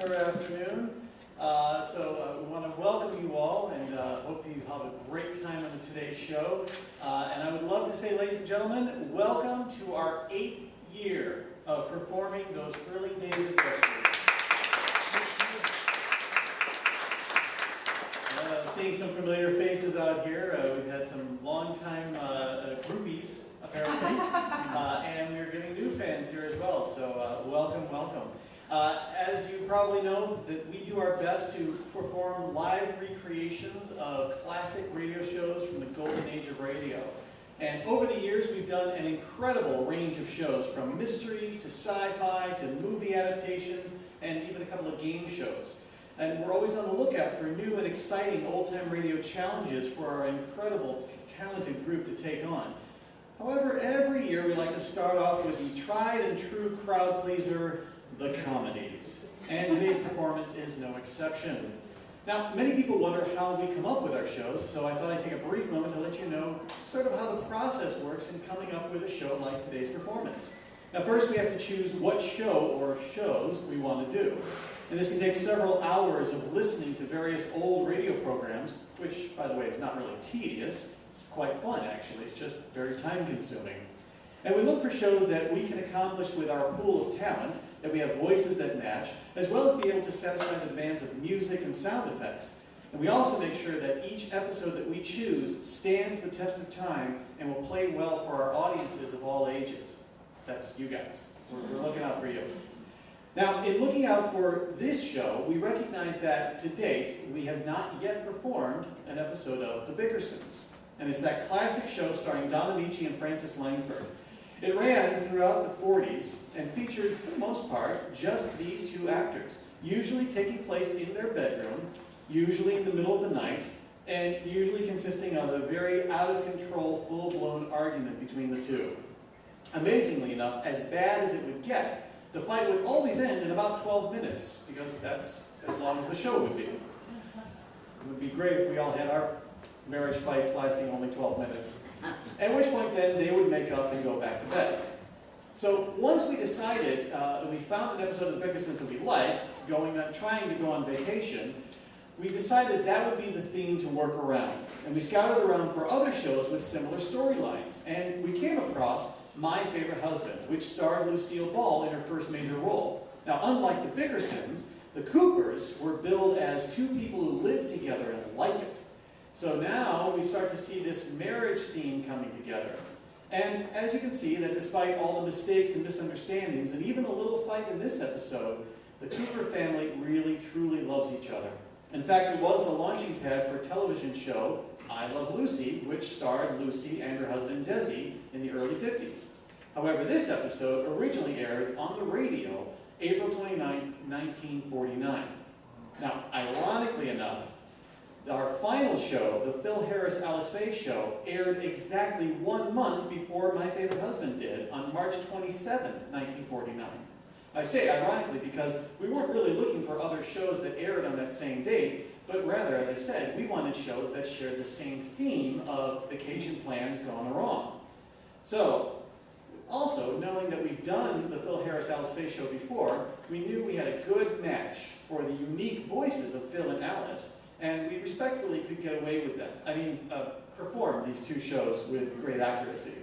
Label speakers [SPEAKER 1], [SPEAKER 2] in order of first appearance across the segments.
[SPEAKER 1] October afternoon. We want to welcome you all and hope you have a great time on today's show. And I would love to say, ladies and gentlemen, welcome to our 8th year of performing those thrilling days of yesterday. Seeing some familiar faces out here. We've had some long-time groupies, apparently, and we're getting new fans here as well. So welcome, welcome. As you probably know, that we do our best to perform live recreations of classic radio shows from the golden age of radio. And over the years, we've done an incredible range of shows, from mysteries to sci-fi to movie adaptations and even a couple of game shows. And we're always on the lookout for new and exciting old-time radio challenges for our incredible, talented group to take on. However, every year we like to start off with the tried and true crowd pleaser, the comedies. And today's performance is no exception. Now, many people wonder how we come up with our shows, so I thought I'd take a brief moment to let you know sort of how the process works in coming up with a show like today's performance. Now, first we have to choose what show or shows we want to do. And this can take several hours of listening to various old radio programs, which, by the way, is not really tedious. It's quite fun, actually. It's just very time-consuming. And we look for shows that we can accomplish with our pool of talent, that we have voices that match, as well as be able to satisfy the demands of music and sound effects. And we also make sure that each episode that we choose stands the test of time and will play well for our audiences of all ages. That's you guys. We're looking out for you. Now, in looking out for this show, we recognize that, to date, we have not yet performed an episode of The Bickersons. And it's that classic show starring Don Amici and Frances Langford. It ran throughout the 40s and featured, for the most part, just these two actors, usually taking place in their bedroom, usually in the middle of the night, and usually consisting of a very out-of-control, full-blown argument between the two. Amazingly enough, as bad as it would get, the fight would always end in about 12 minutes, because that's as long as the show would be. It would be great if we all had our marriage fights lasting only 12 minutes. At which point then they would make up and go back to bed. So once we decided, we found an episode of The Bickersons that we liked, trying to go on vacation, we decided that would be the theme to work around. And we scouted around for other shows with similar storylines. And we came across My Favorite Husband, which starred Lucille Ball in her first major role. Now, unlike The Bickersons, the Coopers were billed as two people who live together and like it. So now we start to see this marriage theme coming together. And as you can see, that despite all the mistakes and misunderstandings, and even a little fight in this episode, the Cooper family really, truly loves each other. In fact, it was the launching pad for a television show, I Love Lucy, which starred Lucy and her husband Desi in the early 50s. However, this episode originally aired on the radio April 29th, 1949. Now, ironically enough, our final show, the Phil Harris Alice Faye show, aired exactly 1 month before My Favorite Husband did, on March 27th, 1949. I say ironically because we weren't really looking for other shows that aired on that same date, but rather, as I said, we wanted shows that shared the same theme of vacation plans gone wrong. So, also, knowing that we've done the Phil Harris Alice Faye show before, we knew we had a good match for the unique voices of Phil and Alice, and we respectfully could get away with them. Perform these two shows with great accuracy.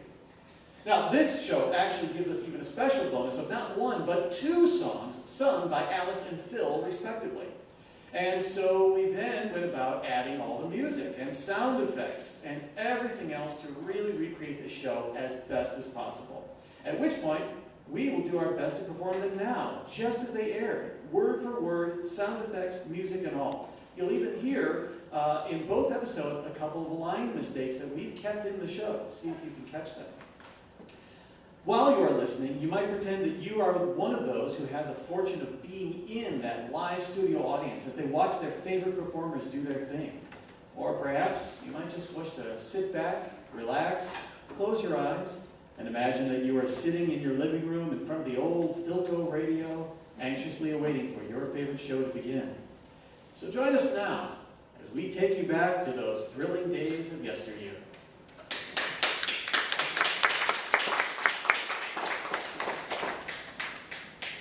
[SPEAKER 1] Now, this show actually gives us even a special bonus of not one, but two songs sung by Alice and Phil, respectively. And so we then went about adding all the music and sound effects and everything else to really recreate the show as best as possible. At which point, we will do our best to perform them now, just as they aired, word for word, sound effects, music, and all. You'll even hear in both episodes a couple of line mistakes that we've kept in the show. See if you can catch them. While you are listening, you might pretend that you are one of those who had the fortune of being in that live studio audience as they watch their favorite performers do their thing. Or perhaps you might just wish to sit back, relax, close your eyes, and imagine that you are sitting in your living room in front of the old Philco radio, anxiously awaiting for your favorite show to begin. So join us now as we take you back to those thrilling days of yesteryear.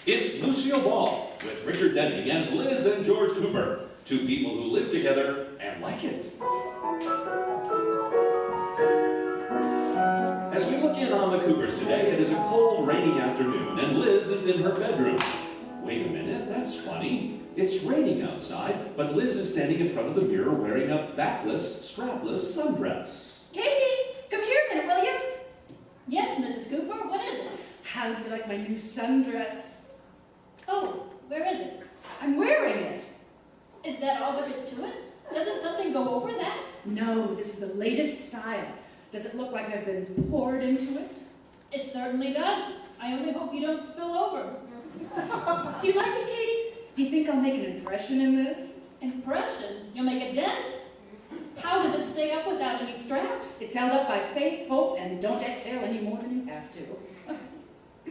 [SPEAKER 2] It's Lucille Ball with Richard Denning as Liz and George Cooper, two people who live together and like it. As we look in on the Coopers today, it is a cold, rainy afternoon, and Liz is in her bedroom. Wait a minute, that's funny. It's raining outside, but Liz is standing in front of the mirror wearing a backless, strapless sundress.
[SPEAKER 3] Katie, come here a minute, will you?
[SPEAKER 4] Yes, Mrs. Cooper, what is it?
[SPEAKER 3] How do you like my new sundress?
[SPEAKER 4] Oh, where is it?
[SPEAKER 3] I'm wearing it.
[SPEAKER 4] Is that all there is to it? Doesn't something go over that?
[SPEAKER 3] No, this is the latest style. Does it look like I've been poured into it?
[SPEAKER 4] It certainly does. I only hope you don't spill over.
[SPEAKER 3] Do you like it, Katie? Do you think I'll make an impression in this?
[SPEAKER 4] Impression? You'll make a dent? How does it stay up without any straps?
[SPEAKER 3] It's held up by faith, hope, and don't exhale any more than you have to.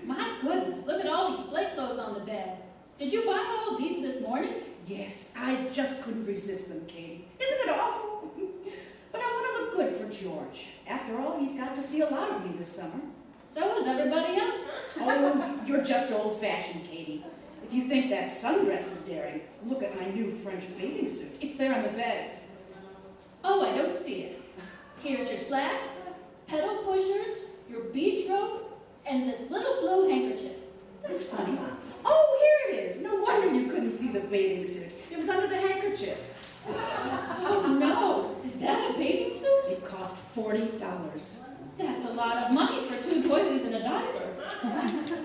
[SPEAKER 4] My goodness, look at all these play clothes on the bed. Did you buy all of these this morning?
[SPEAKER 3] Yes, I just couldn't resist them, Katie. Isn't it awful? But I want to look good for George. After all, he's got to see a lot of me this summer.
[SPEAKER 4] So does everybody else.
[SPEAKER 3] Oh, you're just old-fashioned, Katie. If you think that sundress is daring, look at my new French bathing suit. It's there on the bed.
[SPEAKER 4] Oh, I don't see it. Here's your slacks, pedal pushers, your beach robe, and this little blue handkerchief.
[SPEAKER 3] That's funny. Oh, here it is. No wonder you couldn't see the bathing suit. It was under the handkerchief.
[SPEAKER 4] Oh no, is that a bathing suit?
[SPEAKER 3] It cost $40.
[SPEAKER 4] That's a lot of money for two doilies and a diaper.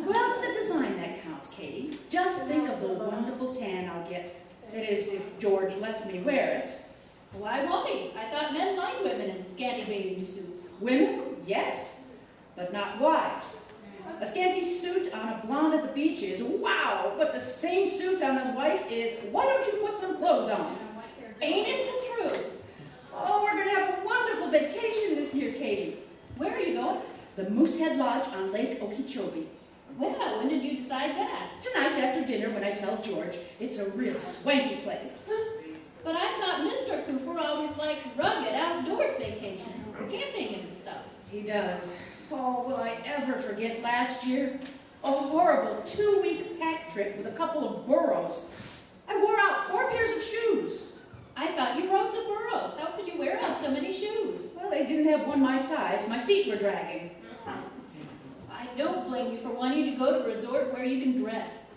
[SPEAKER 3] Well, it's the design that counts, Katie. Just think of the wonderful tan I'll get. That is, if George lets me wear it.
[SPEAKER 4] Why won't he? I thought men like women in scanty bathing suits.
[SPEAKER 3] Women? Yes, but not wives. A scanty suit on a blonde at the beach is wow, but the same suit on a wife is, why don't you put some clothes on?
[SPEAKER 4] Ain't it the truth?
[SPEAKER 3] Oh, we're going to have a wonderful vacation this year, Katie.
[SPEAKER 4] Where are you going?
[SPEAKER 3] The Moosehead Lodge on Lake Okeechobee.
[SPEAKER 4] Well, when did you decide that?
[SPEAKER 3] Tonight after dinner when I tell George. It's a real swanky place.
[SPEAKER 4] But I thought Mr. Cooper always liked rugged outdoors vacations, camping and stuff.
[SPEAKER 3] He does. Oh, will I ever forget last year? A horrible 2-week pack trip with a couple of burros. I wore out 4 pairs of shoes.
[SPEAKER 4] I thought you rode the burros. How could you wear out so many shoes?
[SPEAKER 3] Well, they didn't have one my size. My feet were dragging.
[SPEAKER 4] I don't blame you for wanting to go to a resort where you can dress.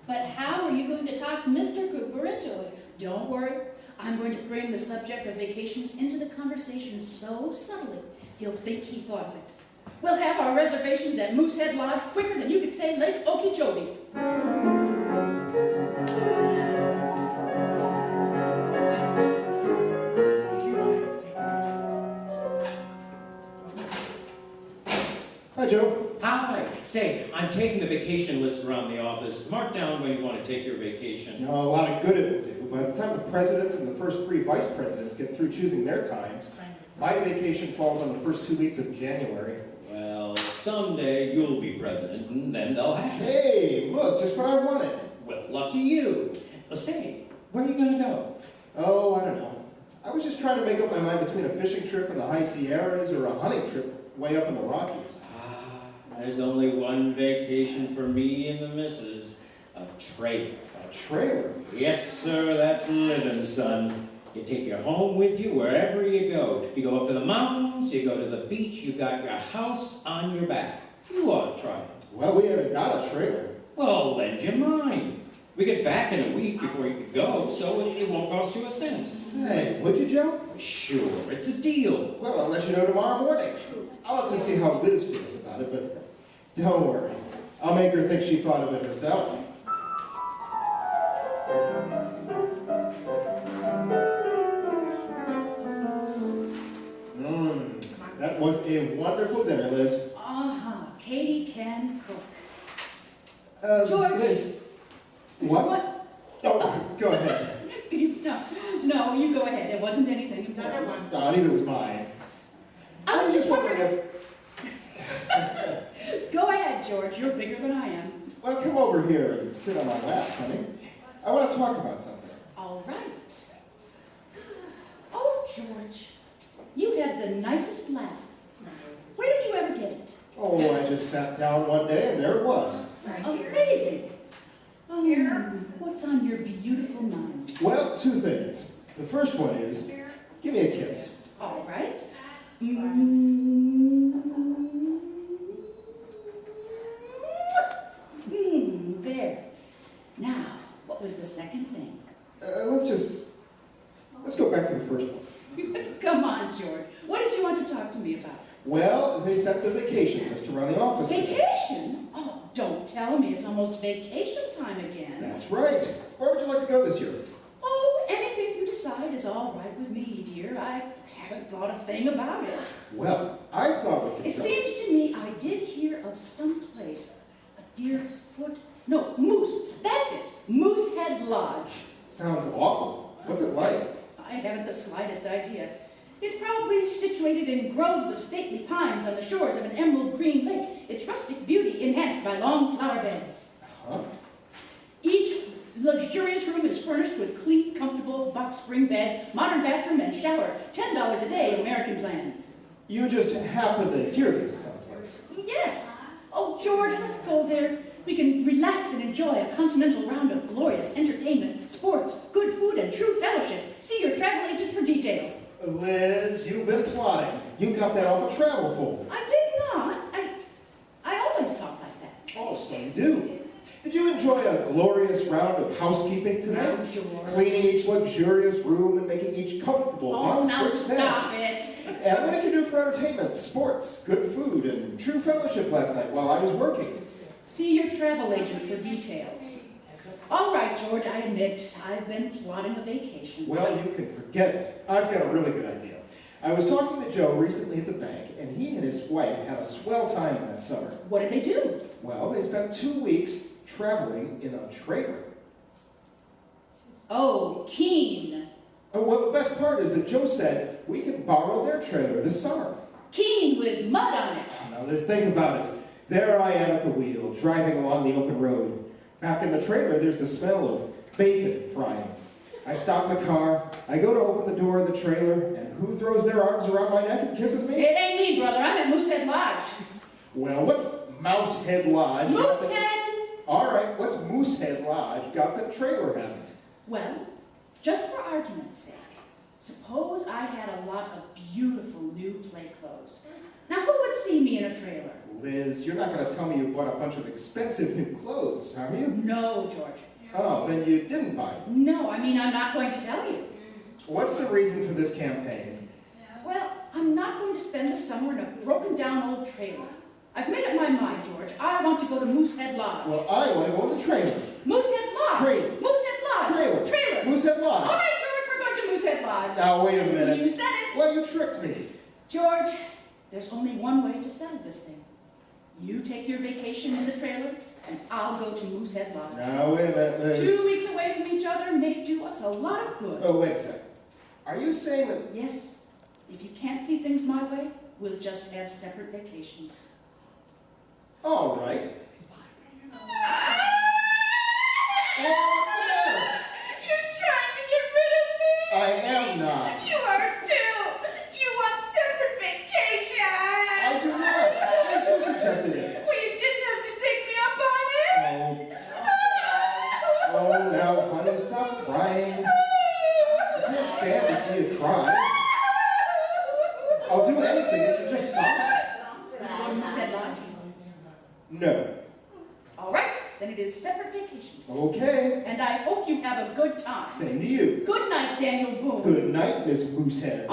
[SPEAKER 4] But how are you going to talk Mr. Cooper into it?
[SPEAKER 3] Don't worry. I'm going to bring the subject of vacations into the conversation so subtly, he'll think he thought of it. We'll have our reservations at Moosehead Lodge quicker than you could say Lake Okeechobee.
[SPEAKER 5] Hi, Joe.
[SPEAKER 6] Hi. Say, I'm taking the vacation list around the office. Mark down when you want to take your vacation.
[SPEAKER 5] A lot of good it will do. By the time the president and the first 3 vice presidents get through choosing their times, my vacation falls on the first 2 weeks of January.
[SPEAKER 6] Well, someday you'll be president, and then they'll have it.
[SPEAKER 5] Hey, look, just what I wanted.
[SPEAKER 6] Well, lucky you. Say, where are you going to go?
[SPEAKER 5] Oh, I don't know. I was just trying to make up my mind between a fishing trip in the high Sierras or a hunting trip way up in the Rockies.
[SPEAKER 6] There's only one vacation for me and the missus. A trailer.
[SPEAKER 5] A trailer?
[SPEAKER 6] Yes, sir, that's living, son. You take your home with you wherever you go. You go up to the mountains, you go to the beach, you got your house on your back. You ought to try it.
[SPEAKER 5] Well, we haven't got a trailer.
[SPEAKER 6] Well, I'll lend you mine. We get back in a week before you can go, so it won't cost you a cent.
[SPEAKER 5] Say, would you, Joe?
[SPEAKER 6] Sure, it's a deal.
[SPEAKER 5] Well, I'll let you know tomorrow morning. I'll have to see how Liz feels about it, but don't worry. I'll make her think she thought of it herself. That was a wonderful dinner, Liz.
[SPEAKER 3] Katie can cook.
[SPEAKER 5] George. Liz. What?
[SPEAKER 3] What?
[SPEAKER 5] Oh, go ahead.
[SPEAKER 3] No, you go ahead. There wasn't anything.
[SPEAKER 5] No, neither was mine.
[SPEAKER 3] I was just wondering
[SPEAKER 5] if...
[SPEAKER 3] Go ahead, George. You're bigger than I am.
[SPEAKER 5] Well, come over here and sit on my lap, honey. I want to talk about something.
[SPEAKER 3] All right. Oh, George, you have the nicest lap. Where did you ever get it?
[SPEAKER 5] Oh, I just sat down one day and there it was.
[SPEAKER 3] Amazing. What's on your beautiful mind?
[SPEAKER 5] Well, two things. The first one is, give me a kiss.
[SPEAKER 3] All right. There. Now, what was the second thing?
[SPEAKER 5] Let's go back to the first one.
[SPEAKER 3] Come on, George. What did you want to talk to me about?
[SPEAKER 5] Well, they set the vacation list around the office today.
[SPEAKER 3] Vacation? Oh, don't tell me it's almost vacation time again.
[SPEAKER 5] That's right. Where would you like to go this year?
[SPEAKER 3] Oh, anything you decide is all right with me, dear. I haven't thought a thing about it.
[SPEAKER 5] Well, I thought we could
[SPEAKER 3] It
[SPEAKER 5] go.
[SPEAKER 3] seems to me I did hear of some place, Moose. That's it. Moosehead Lodge.
[SPEAKER 5] Sounds awful. What's it like?
[SPEAKER 3] I haven't the slightest idea. It's probably situated in groves of stately pines on the shores of an emerald green lake, its rustic beauty enhanced by long flower beds.
[SPEAKER 5] Huh?
[SPEAKER 3] Each luxurious room is furnished with clean, comfortable box spring beds, modern bathroom and shower, $10 a day, American plan.
[SPEAKER 5] You just happened to hear this someplace.
[SPEAKER 3] Yes. Oh, George, let's go there. We can relax and enjoy a continental round of glorious entertainment, sports, good food, and true fellowship. See your travel agent for details.
[SPEAKER 5] Liz, you've been plotting. You got that off a travel folder.
[SPEAKER 3] I did not. I always talk like that.
[SPEAKER 5] Oh, so you do. Did you enjoy a glorious round of housekeeping today?
[SPEAKER 3] No, George.
[SPEAKER 5] Cleaning each luxurious room and making each comfortable.
[SPEAKER 3] Oh,
[SPEAKER 5] box
[SPEAKER 3] now
[SPEAKER 5] spring
[SPEAKER 3] stop
[SPEAKER 5] bed.
[SPEAKER 3] it.
[SPEAKER 5] And what did you do for entertainment, sports, good food, and true fellowship last night while I was working?
[SPEAKER 3] See your travel agent for details. All right, George, I admit I've been plotting a vacation.
[SPEAKER 5] Well, you can forget it. I've got a really good idea. I was talking to Joe recently at the bank, and he and his wife had a swell time last summer.
[SPEAKER 3] What did they do?
[SPEAKER 5] Well, they spent 2 weeks traveling in a trailer.
[SPEAKER 3] Oh, keen.
[SPEAKER 5] Oh, well, the best part is that Joe said we could borrow their trailer this summer.
[SPEAKER 3] Keen with mud on it.
[SPEAKER 5] Now, let's think about it. There I am at the wheel, driving along the open road. Back in the trailer, there's the smell of bacon frying. I stop the car, I go to open the door of the trailer, and who throws their arms around my neck and kisses me?
[SPEAKER 3] It ain't me, brother. I'm at Moosehead Lodge.
[SPEAKER 5] Well, what's Mousehead Lodge?
[SPEAKER 3] Moosehead?
[SPEAKER 5] All right, what's Moosehead Lodge got that trailer hasn't?
[SPEAKER 3] Well, just for argument's sake, suppose I had a lot of beautiful new play clothes. Now, who would see me in a trailer?
[SPEAKER 5] Liz, you're not going to tell me you bought a bunch of expensive new clothes, are you?
[SPEAKER 3] No, George.
[SPEAKER 5] Oh, then you didn't buy them.
[SPEAKER 3] No, I mean, I'm not going to tell you.
[SPEAKER 5] What's the reason for this campaign?
[SPEAKER 3] Well, I'm not going to spend the summer in a broken-down old trailer. I've made up my mind, George. I want to go to Moosehead Lodge.
[SPEAKER 5] Well, I want to go in the trailer.
[SPEAKER 3] Moosehead Lodge!
[SPEAKER 5] Trailer.
[SPEAKER 3] Moosehead Lodge!
[SPEAKER 5] Trailer.
[SPEAKER 3] Trailer!
[SPEAKER 5] Moosehead Lodge.
[SPEAKER 3] All right, George, we're going to Moosehead Lodge.
[SPEAKER 5] Now, wait a minute.
[SPEAKER 3] You said it.
[SPEAKER 5] Well, you tricked me.
[SPEAKER 3] George, there's only one way to settle this thing. You take your vacation in the trailer, and I'll go to Moosehead Lodge.
[SPEAKER 5] Now, wait a minute, Liz.
[SPEAKER 3] 2 weeks away from each other may do us a lot of good.
[SPEAKER 5] Oh, wait a second. Are you saying that...
[SPEAKER 3] Yes, if you can't see things my way, we'll just have separate vacations.
[SPEAKER 5] All right. Well, what's the matter?
[SPEAKER 3] You're trying to get rid of me?
[SPEAKER 5] I am not.
[SPEAKER 3] You are too. You want separate vacation.
[SPEAKER 5] I do not. Liz, who suggested it?
[SPEAKER 3] Well, you didn't have to take me up on it.
[SPEAKER 5] Oh, now, honey, stop crying. I can't stand to see you cry. I'll do anything if you just stop.
[SPEAKER 3] Go to Moosehead Lodge.
[SPEAKER 5] No.
[SPEAKER 3] All right, then it is separate vacations.
[SPEAKER 5] Okay.
[SPEAKER 3] And I hope you have a good time.
[SPEAKER 5] Same to you.
[SPEAKER 3] Good night, Daniel Boone.
[SPEAKER 5] Good night, Miss Moosehead.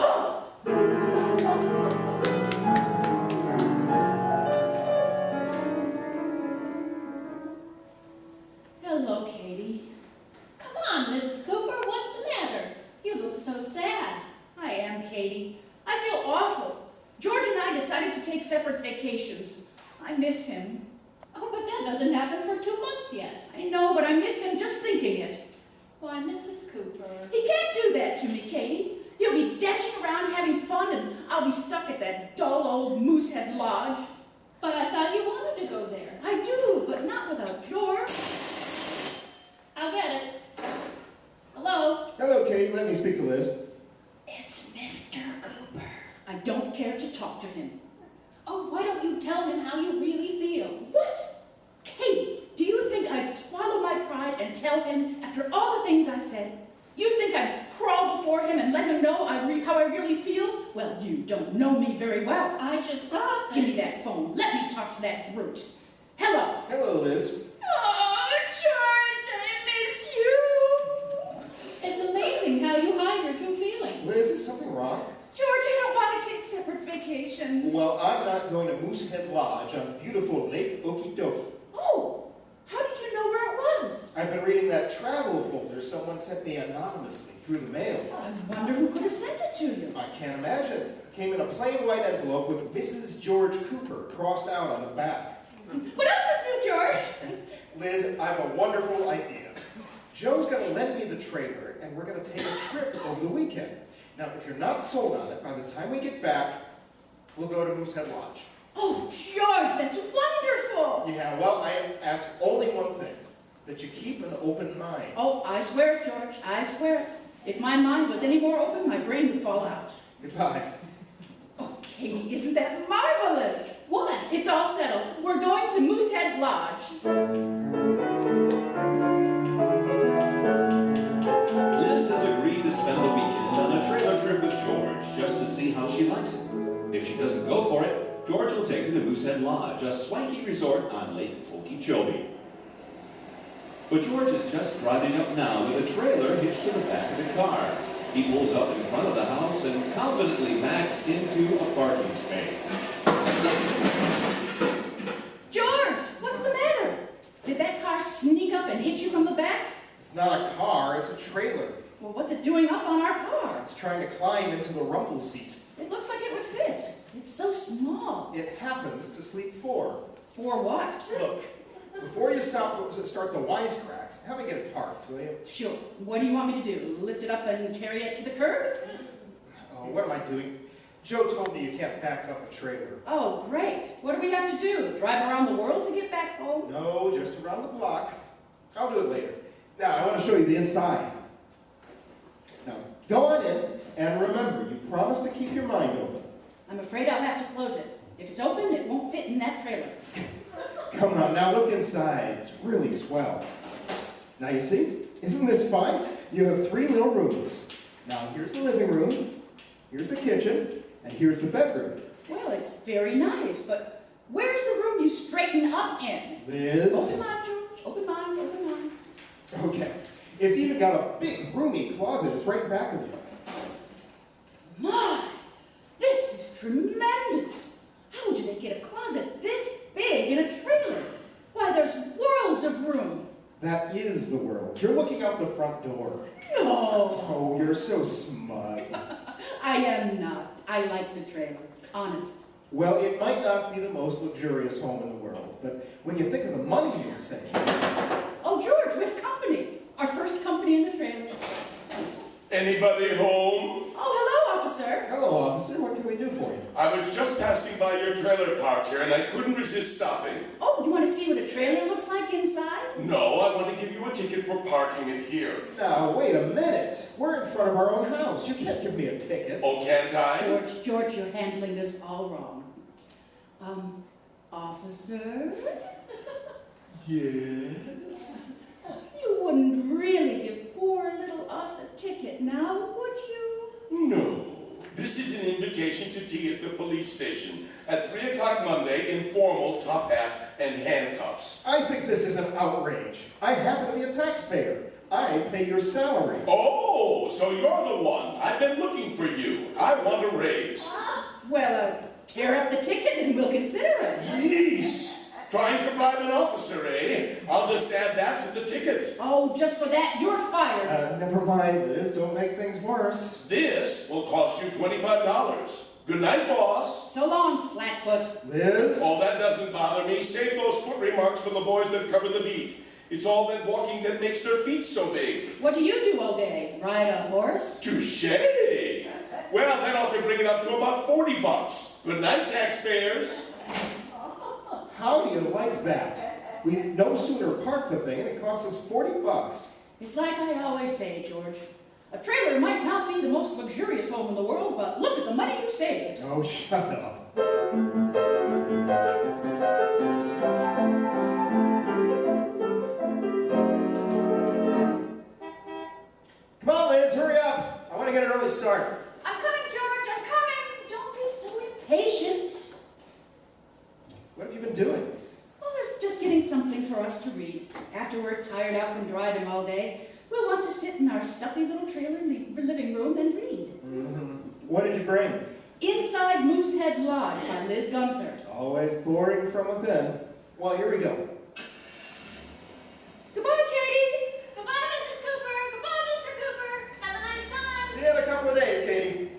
[SPEAKER 3] Hello, Katie.
[SPEAKER 4] Come on, Mrs. Cooper, what's the matter? You look so sad.
[SPEAKER 3] I am, Katie. I feel awful. George and I decided to take separate vacations. I miss him.
[SPEAKER 4] Oh, but that doesn't happen for 2 months yet.
[SPEAKER 3] I know, but I miss him just thinking it.
[SPEAKER 4] Why, Mrs. Cooper.
[SPEAKER 3] He can't do that to me, Katie. He'll be dashing around having fun, and I'll be stuck at that dull old Moosehead Lodge.
[SPEAKER 4] But I thought you wanted to go there.
[SPEAKER 3] I do, but not without George.
[SPEAKER 4] I'll get it. Hello?
[SPEAKER 5] Hello, Katie. Let me speak to Liz.
[SPEAKER 3] It's Mr. Cooper. I don't care to talk to him.
[SPEAKER 4] Oh, why don't you tell him how you really feel?
[SPEAKER 3] What? Katie, do you think I'd swallow my pride tell him after all the things I said? You think I'd crawl before him and let him know how I really feel? Well, you don't know me very well.
[SPEAKER 4] I just thought that...
[SPEAKER 3] Give me that phone. Let me talk to that brute. Hello.
[SPEAKER 5] Hello, Liz.
[SPEAKER 3] Oh, George, I miss you.
[SPEAKER 4] It's amazing how you hide your true feelings.
[SPEAKER 5] Liz, is something wrong?
[SPEAKER 3] George, I don't want to take separate vacations.
[SPEAKER 5] Well, I'm not going to Moosehead Lodge on beautiful Lake Okeechobee.
[SPEAKER 3] Oh, how did you know where it was?
[SPEAKER 5] I've been reading that travel folder someone sent me anonymously through the mail.
[SPEAKER 3] I wonder who could have sent it to you.
[SPEAKER 5] I can't imagine. It came in a plain white envelope with Mrs. George Cooper crossed out on the back.
[SPEAKER 3] What else is new, George?
[SPEAKER 5] Liz, I have a wonderful idea. Joe's going to lend me the trailer, and we're going to take a trip over the weekend. Now, if you're not sold on it, by the time we get back, we'll go to Moosehead Lodge.
[SPEAKER 3] Oh, George, that's wonderful.
[SPEAKER 5] Yeah, well, I ask only one thing, that you keep an open mind.
[SPEAKER 3] Oh, I swear it, George, I swear it. If my mind was any more open, my brain would fall out.
[SPEAKER 5] Goodbye.
[SPEAKER 3] Oh, Katie, isn't that marvelous?
[SPEAKER 4] What?
[SPEAKER 3] It's all settled. We're going to Moosehead Lodge.
[SPEAKER 2] Liz has agreed to spend the weekend on a trailer trip with George just to see how she likes it. If she doesn't go for it, George will take her to Moosehead Lodge, a swanky resort on Lake Okeechobee. But George is just driving up now with a trailer hitched to the back of the car. He pulls up in front of the house and confidently backs into a parking space.
[SPEAKER 3] George, what's the matter? Did that car sneak up and hit you from the back?
[SPEAKER 5] It's not a car, it's a trailer.
[SPEAKER 3] Well, what's it doing up on our car?
[SPEAKER 5] It's trying to climb into the rumble seat.
[SPEAKER 3] It looks like it would fit. It's so small.
[SPEAKER 5] It happens to sleep four.
[SPEAKER 3] For what?
[SPEAKER 5] Look, before you start the wisecracks, have me get it parked, will you?
[SPEAKER 3] Sure. What do you want me to do? Lift it up and carry it to the curb?
[SPEAKER 5] Oh, what am I doing? Joe told me you can't back up a trailer.
[SPEAKER 3] Oh, great. What do we have to do? Drive around the world to get back home?
[SPEAKER 5] No, just around the block. I'll do it later. Now, I want to show you the inside. Now, go on in, and remember, you promised to keep your mind open.
[SPEAKER 3] I'm afraid I'll have to close it. If it's open, it won't fit in that trailer.
[SPEAKER 5] Come on, now look inside. It's really swell. Now you see, isn't this fun? You have 3 little rooms. Now here's the living room, here's the kitchen, and here's the bedroom.
[SPEAKER 3] Well, it's very nice, but where's the room you straighten up in?
[SPEAKER 5] Liz?
[SPEAKER 3] Open mind, George. Open mind, open mind.
[SPEAKER 5] Okay. It's even got a big, roomy closet. It's right back of you.
[SPEAKER 3] My, this is tremendous. How do they get a closet this big in a trailer? Why, there's worlds of room.
[SPEAKER 5] That is the world. You're looking out the front door.
[SPEAKER 3] No.
[SPEAKER 5] Oh, you're so smug.
[SPEAKER 3] I am not. I like the trailer. Honest.
[SPEAKER 5] Well, it might not be the most luxurious home in the world, but when you think of the money you'll save...
[SPEAKER 3] Oh, George, we have company. Our first company in the trailer.
[SPEAKER 7] Anybody home?
[SPEAKER 3] Oh, hello, officer.
[SPEAKER 5] Hello, officer. What can we do for you?
[SPEAKER 7] I was just passing by your trailer parked here and I couldn't resist stopping.
[SPEAKER 3] Oh, you want to see what a trailer looks like inside?
[SPEAKER 7] No, I want to give you a ticket for parking it here.
[SPEAKER 5] Now, wait a minute. We're in front of our own house. You can't give me a ticket.
[SPEAKER 7] Oh, can't I?
[SPEAKER 3] George, you're handling this all wrong. Officer?
[SPEAKER 7] Yes?
[SPEAKER 3] You wouldn't really give poor little us a ticket now, would you?
[SPEAKER 7] No. This is an invitation to tea at the police station. At 3 o'clock Monday, informal, top hat, and handcuffs.
[SPEAKER 5] I think this is an outrage. I happen to be a taxpayer. I pay your salary.
[SPEAKER 7] Oh, so you're the one. I've been looking for you. I want a raise.
[SPEAKER 3] Well, tear up the ticket and we'll consider it.
[SPEAKER 7] Yeesh. Trying to bribe an officer, eh? I'll just add that to the ticket.
[SPEAKER 3] Oh, just for that, you're fired.
[SPEAKER 5] Never mind, Liz. Don't make things worse.
[SPEAKER 7] This will cost you $25. Good night, boss.
[SPEAKER 3] So long, Flatfoot.
[SPEAKER 5] Liz?
[SPEAKER 7] Oh, that doesn't bother me. Save those foot remarks for the boys that cover the beat. It's all that walking that makes their feet so big.
[SPEAKER 3] What do you do all day? Ride a horse?
[SPEAKER 7] Touché. Well, that ought to bring it up to about $40. Good night, taxpayers.
[SPEAKER 5] How do you like that? We no sooner park the thing and it costs us $40.
[SPEAKER 3] It's like I always say, George. A trailer might not be the most luxurious home in the world, but look at the money you save.
[SPEAKER 5] Oh, shut up.
[SPEAKER 3] sit in our stuffy little trailer in the living room and read.
[SPEAKER 5] What did you bring?
[SPEAKER 3] Inside Moosehead Lodge by Liz Gunther.
[SPEAKER 5] Always boring from within. Well, here we go.
[SPEAKER 3] Goodbye, Katie.
[SPEAKER 4] Goodbye, Mrs. Cooper. Goodbye, Mr. Cooper. Have a nice time.
[SPEAKER 5] See you in a couple of days, Katie.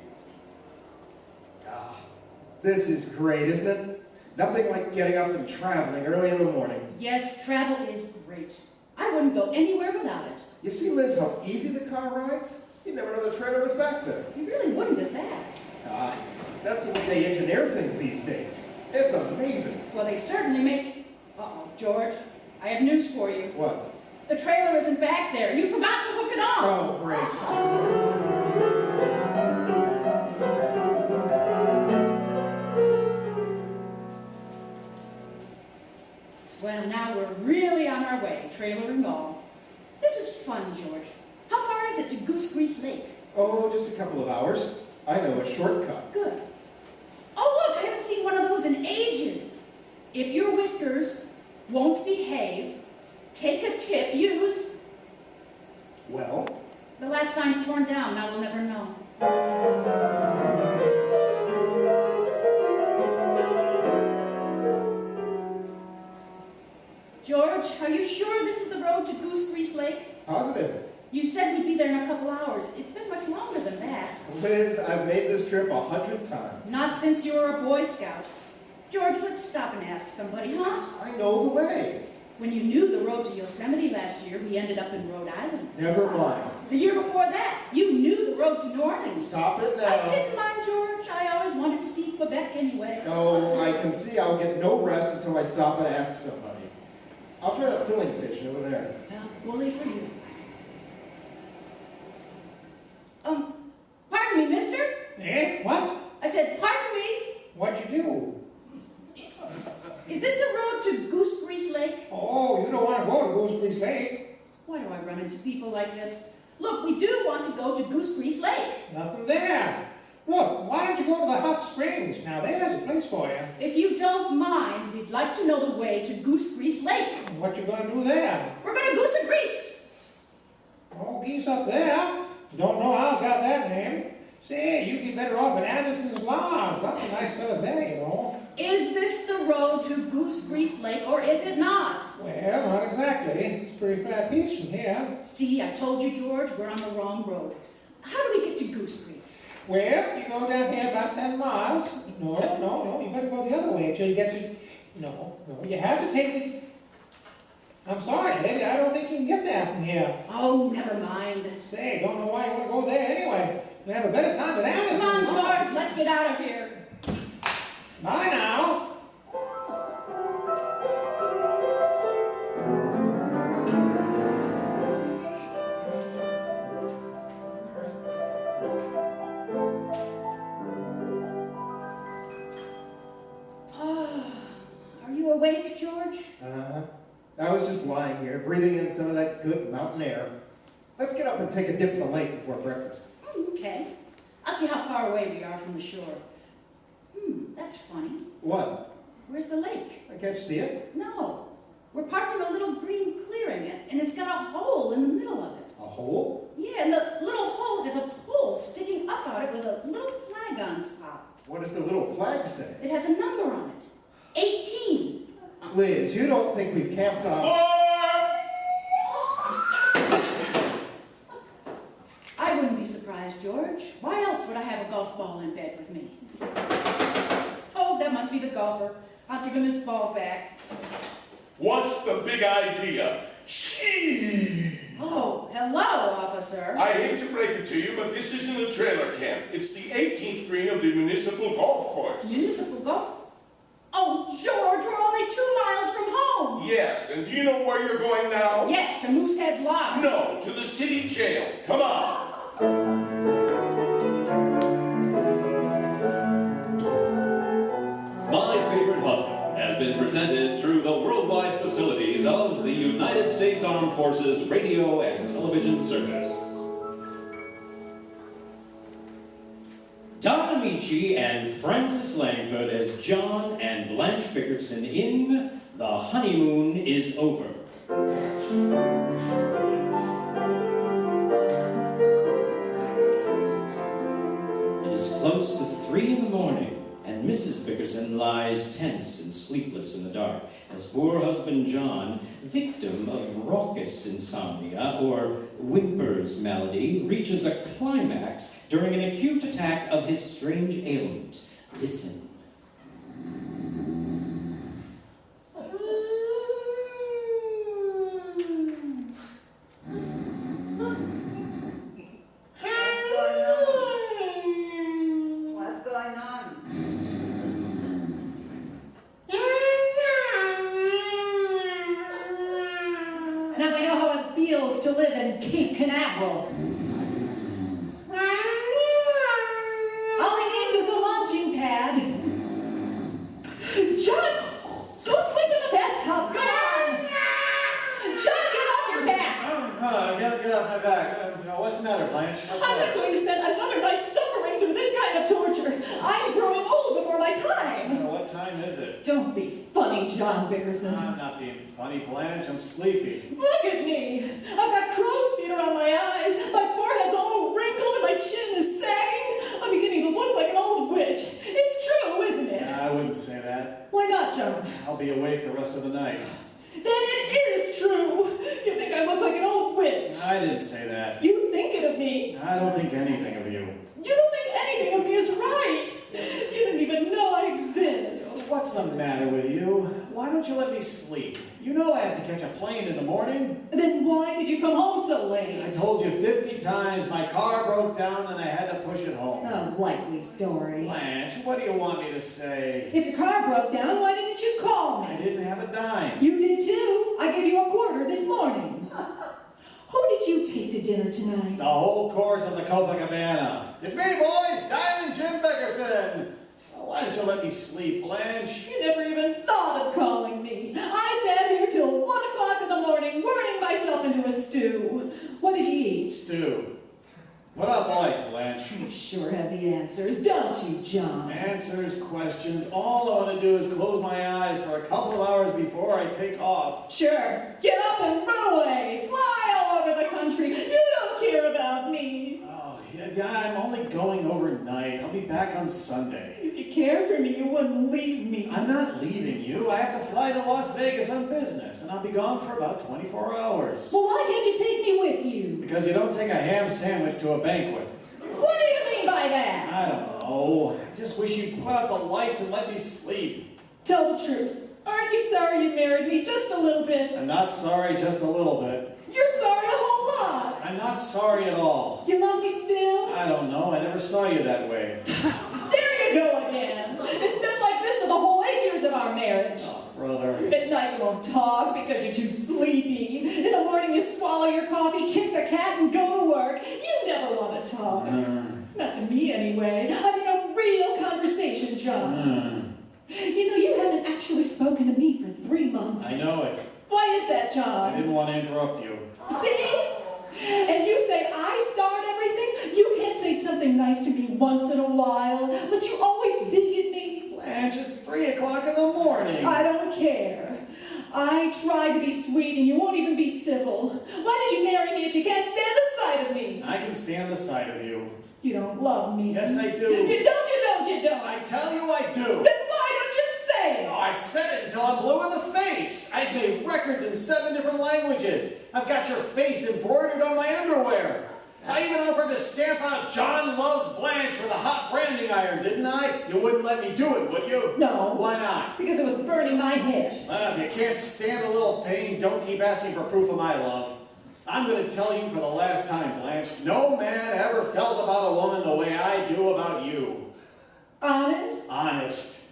[SPEAKER 5] Ah, this is great, isn't it? Nothing like getting up and traveling early in the morning.
[SPEAKER 3] Yes, travel is great. I wouldn't go anywhere without it.
[SPEAKER 5] You see, Liz, how easy the car rides? You'd never know the trailer was back there.
[SPEAKER 3] You really wouldn't at that.
[SPEAKER 5] Ah, that's the way they engineer things these days. It's amazing.
[SPEAKER 3] Well, they certainly make... Uh-oh, George, I have news for you.
[SPEAKER 5] What?
[SPEAKER 3] The trailer isn't back there. You forgot to hook it on.
[SPEAKER 5] Oh, great.
[SPEAKER 3] Well, now we're really on our way, trailer and all. This is fun, George. How far is it to Goose Grease Lake?
[SPEAKER 5] Oh, just a couple of hours. I know a shortcut.
[SPEAKER 3] Good. Oh, look, I haven't seen one of those in ages. If your whiskers won't behave, take a tip, use...
[SPEAKER 5] Well?
[SPEAKER 3] The last sign's torn down, now we'll never know. George, are you sure this is the road to Goose Grease Lake?
[SPEAKER 5] Positive.
[SPEAKER 3] You said we'd be there in a couple hours. It's been much longer than that.
[SPEAKER 5] Liz, I've made this trip 100 times.
[SPEAKER 3] Not since you were a Boy Scout. George, let's stop and ask somebody, huh?
[SPEAKER 5] I know the way.
[SPEAKER 3] When you knew the road to Yosemite last year, we ended up in Rhode Island.
[SPEAKER 5] Never mind.
[SPEAKER 3] The year before that, you knew the road to New Orleans.
[SPEAKER 5] Stop it now.
[SPEAKER 3] I didn't mind, George. I always wanted to see Quebec anyway.
[SPEAKER 5] Oh, I can see I'll get no rest until I stop and ask somebody. I'll try that filling station over there.
[SPEAKER 3] Bully for you. Pardon me, mister?
[SPEAKER 8] Eh? What?
[SPEAKER 3] I said, pardon me.
[SPEAKER 8] What'd you do?
[SPEAKER 3] Is this the road to Goose Grease Lake?
[SPEAKER 8] Oh, you don't want to go to Goose Grease Lake.
[SPEAKER 3] Why do I run into people like this? Look, we do want to go to Goose Grease Lake.
[SPEAKER 8] Nothing there. Look, why don't you go to the hot springs? Now there's a place for you.
[SPEAKER 3] If you don't mind, we'd like to know the way to Goose Grease Lake.
[SPEAKER 8] What you gonna do there?
[SPEAKER 3] We're gonna goose and grease.
[SPEAKER 8] Oh, geese up there. Don't know how I got that name. Say, you'd be better off at Anderson's Lodge. Lots of nice fellas there, you know.
[SPEAKER 3] Is this the road to Goose Grease Lake, or is it not?
[SPEAKER 8] Well, not exactly. It's a pretty fair piece from here.
[SPEAKER 3] See, I told you, George, we're on the wrong road. How do we get to Goose Grease?
[SPEAKER 8] Well, you go down here about 10 miles. No, you better go the other way until you get to... No, you have to take the... I'm sorry, lady, I don't think you can get there from here.
[SPEAKER 3] Oh, never mind.
[SPEAKER 8] Say, don't know why you want to go there anyway. You'll have a better time at Anderson.
[SPEAKER 3] Come on, George, let's get out of here.
[SPEAKER 8] Bye now.
[SPEAKER 3] Are you awake, George?
[SPEAKER 5] I was just lying here, breathing in some of that good mountain air. Let's get up and take a dip in the lake before breakfast.
[SPEAKER 3] Okay. I'll see how far away we are from the shore. That's funny.
[SPEAKER 5] What?
[SPEAKER 3] Where's the lake?
[SPEAKER 5] I can't see it.
[SPEAKER 3] No. We're parked in a little green clearing, and it's got a hole in the middle of it.
[SPEAKER 5] A hole?
[SPEAKER 3] Yeah, and the little hole has a pole sticking up out of it with a little flag on top.
[SPEAKER 5] What does the little flag say?
[SPEAKER 3] It has a number on it. 18.
[SPEAKER 5] Liz, you don't think we've camped on...
[SPEAKER 3] I wouldn't be surprised, George. Why else would I have a golf ball in bed with me? Oh, that must be the golfer. I'll give him his ball back.
[SPEAKER 7] What's the big idea? Shee!
[SPEAKER 3] Oh, hello, officer.
[SPEAKER 7] I hate to break it to you, but this isn't a trailer camp. It's the 18th green of the municipal golf course.
[SPEAKER 3] Municipal golf? Oh, George, we're only 2 miles from home.
[SPEAKER 7] Yes, and do you know where you're going now?
[SPEAKER 3] Yes, to Moosehead Lodge.
[SPEAKER 7] No, to the city jail. Come on.
[SPEAKER 2] My Favorite Husband has been presented through the worldwide facilities of the United States Armed Forces Radio and Television Service.
[SPEAKER 6] Don Amici and Francis Langford as John and Blanche Bickerson in The Honeymoon is Over. close to 3 in the morning, and Mrs. Bickerson lies tense and sleepless in the dark, as poor husband John, victim of raucous insomnia or whimper's malady, reaches a climax during an acute attack of his strange ailment. Listen.
[SPEAKER 3] To live in Cape Canaveral. All he needs is a launching pad. John, go sleep in the bathtub. Go on. John, get off your back.
[SPEAKER 1] Get off my back. What's the matter, Blanche?
[SPEAKER 3] I'm not going to spend another night suffering through this kind of torture. I'm growing old before my time.
[SPEAKER 1] What time is it?
[SPEAKER 3] Don't be funny, John Bickerson.
[SPEAKER 1] I'm not being funny, Blanche. I'm sleepy.
[SPEAKER 3] Look at me. I've got crow's feet around my eyes. My forehead's all wrinkled and my chin is sagging. I'm beginning to look like an old witch. It's true, isn't it?
[SPEAKER 1] I wouldn't say that.
[SPEAKER 3] Why not, John?
[SPEAKER 1] I'll be awake the rest of the night.
[SPEAKER 3] Then it is true. You think I look like an old witch.
[SPEAKER 1] I didn't say that.
[SPEAKER 3] You think it of me.
[SPEAKER 1] I don't think anything of you.
[SPEAKER 3] You don't think anything of me is right. You don't even know I exist.
[SPEAKER 1] What's the matter with you? Why don't you let me sleep? You know I have to catch a plane in the morning.
[SPEAKER 3] Then why did you come home so late?
[SPEAKER 1] I told you 50 times my car broke down and I had to push it home.
[SPEAKER 3] A likely story.
[SPEAKER 1] Blanche, what do you want me to say?
[SPEAKER 3] If your car broke down, why didn't you call
[SPEAKER 1] I
[SPEAKER 3] me?
[SPEAKER 1] didn't have a dime.
[SPEAKER 3] You did too. I gave you a quarter this morning. Who did you take to dinner tonight?
[SPEAKER 1] The whole course of the Copacabana. It's me, boys! Diamond Jim Bickerson! Why didn't you let me sleep, Blanche?
[SPEAKER 3] You never even thought of calling me. I sat here till 1 o'clock in the morning, worrying myself into a stew. What did you eat?
[SPEAKER 1] Stew. Put out the lights, Blanche.
[SPEAKER 3] You sure have the answers, don't you, John?
[SPEAKER 1] Answers, questions. All I want to do is close my eyes for a couple of hours before I take off.
[SPEAKER 3] Sure. Get up and run away. Fly all over the country. You don't care about me.
[SPEAKER 1] Oh, yeah, I'm only going overnight. I'll be back on Sunday.
[SPEAKER 3] If you cared for me, you wouldn't leave me.
[SPEAKER 1] I'm not leaving you. I have to fly to Las Vegas on business, and I'll be gone for about 24 hours.
[SPEAKER 3] Well, why can't you take me with you?
[SPEAKER 1] Because you don't take a ham sandwich to a banquet.
[SPEAKER 3] What do you mean by that?
[SPEAKER 1] I don't know. I just wish you'd put out the lights and let me sleep.
[SPEAKER 3] Tell the truth. Aren't you sorry you married me just a little bit?
[SPEAKER 1] I'm not sorry, just a little bit.
[SPEAKER 3] You're sorry a whole lot.
[SPEAKER 1] I'm not sorry at all.
[SPEAKER 3] You love me still?
[SPEAKER 1] I don't know. I never saw you that way.
[SPEAKER 3] There you go again. It's been like this for the whole 8 years of our marriage.
[SPEAKER 1] Oh, brother.
[SPEAKER 3] At night you won't talk because you're too sleepy. In the morning you swallow your coffee, kick the cat, and go to work. You never want to talk. Not to me, anyway. I mean a real conversation, John. You know, you haven't actually spoken to me for 3 months.
[SPEAKER 1] I know it.
[SPEAKER 3] Why is that, John?
[SPEAKER 1] I didn't want to interrupt you.
[SPEAKER 3] See? And you say I start everything? You can't say something nice to me once in a while, but you always dig at me.
[SPEAKER 1] Blanche, it's 3 o'clock in the morning.
[SPEAKER 3] I don't care. I tried to be sweet and you won't even be civil. Why did you marry me if you can't stand the sight of me?
[SPEAKER 1] I can stand the sight of you.
[SPEAKER 3] You don't love me.
[SPEAKER 1] Yes, I do.
[SPEAKER 3] You don't.
[SPEAKER 1] I tell you I do.
[SPEAKER 3] Then why don't you say it?
[SPEAKER 1] Oh, I said it until I'm blue in the face. I've made records in 7 different languages. I've got your face embroidered on my underwear. I even offered to stamp out John Loves Blanche with a hot branding iron, didn't I? You wouldn't let me do it, would you?
[SPEAKER 3] No.
[SPEAKER 1] Why not?
[SPEAKER 3] Because it was burning my head.
[SPEAKER 1] Well, if you can't stand a little pain, don't keep asking for proof of my love. I'm going to tell you for the last time, Blanche, no man ever felt about a woman the way I do about you.
[SPEAKER 3] Honest?
[SPEAKER 1] Honest.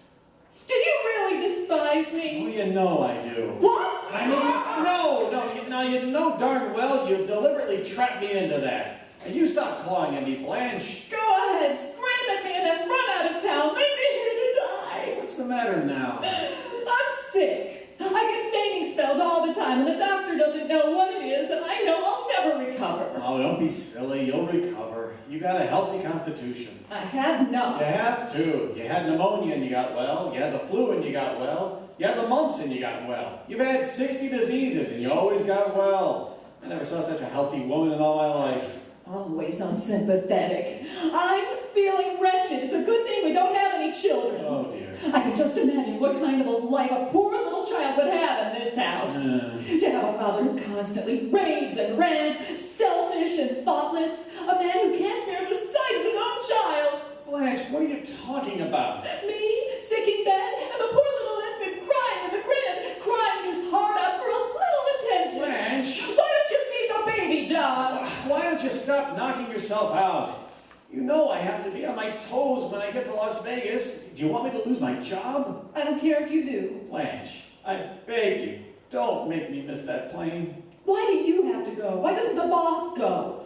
[SPEAKER 3] Do you really despise me?
[SPEAKER 1] Well, you know I do.
[SPEAKER 3] What?
[SPEAKER 1] I mean, no, you know darn well you deliberately trapped me into that. And you stop clawing at me, Blanche.
[SPEAKER 3] Go ahead, scream at me and then run out of town. Leave me here to die.
[SPEAKER 1] What's the matter now?
[SPEAKER 3] I'm sick. I get fainting spells all the time, and the doctor doesn't know what it is, and I know I'll never recover.
[SPEAKER 1] Oh, don't be silly. You'll recover. You got a healthy constitution.
[SPEAKER 3] I have not.
[SPEAKER 1] You have to. You had pneumonia and you got well. You had the flu and you got well. You had the mumps and you got well. You've had 60 diseases and you always got well. I never saw such a healthy woman in all my life.
[SPEAKER 3] Always unsympathetic. I'm feeling wretched. It's a good thing we don't have any children.
[SPEAKER 1] Oh, dear.
[SPEAKER 3] I can just imagine what kind of a life a poor little child would have in this house. To have a father who constantly raves and rants, selfish and thoughtless, a man who can't bear the sight of his own child.
[SPEAKER 1] Blanche, what are you talking about?
[SPEAKER 3] Me, sick in bed, and the poor little infant crying in the crib, crying his heart out for a little attention.
[SPEAKER 1] Blanche!
[SPEAKER 3] Why don't you feed the baby, John?
[SPEAKER 1] Why don't you stop knocking yourself out? You know I have to be on my toes when I get to Las Vegas. Do you want me to lose my job?
[SPEAKER 3] I don't care if you do.
[SPEAKER 1] Blanche, I beg you, don't make me miss that plane.
[SPEAKER 3] Why do you have to go? Why doesn't the boss go?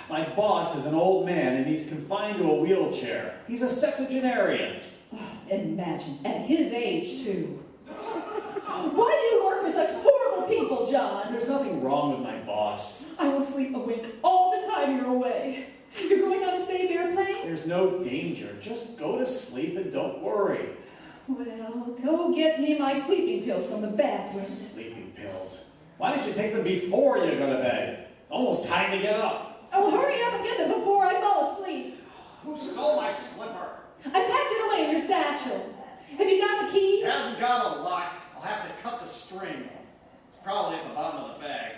[SPEAKER 1] My boss is an old man and he's confined to a wheelchair. He's a septuagenarian.
[SPEAKER 3] Imagine, at his age, too. Why do you work for such horrible people, John?
[SPEAKER 1] There's nothing wrong with my boss.
[SPEAKER 3] I won't sleep a wink all the time you're away. You're going on a safe airplane?
[SPEAKER 1] There's no danger. Just go to sleep and don't worry.
[SPEAKER 3] Well, go get me my sleeping pills from the bathroom.
[SPEAKER 1] Sleeping pills. Why don't you take them before you go to bed? It's almost time to get up.
[SPEAKER 3] Oh, hurry up and get them before I fall asleep.
[SPEAKER 1] Who stole my slipper?
[SPEAKER 3] I packed it away in your satchel. Have you got the key?
[SPEAKER 1] It hasn't got a lock. I'll have to cut the string. It's probably at the bottom of the bag.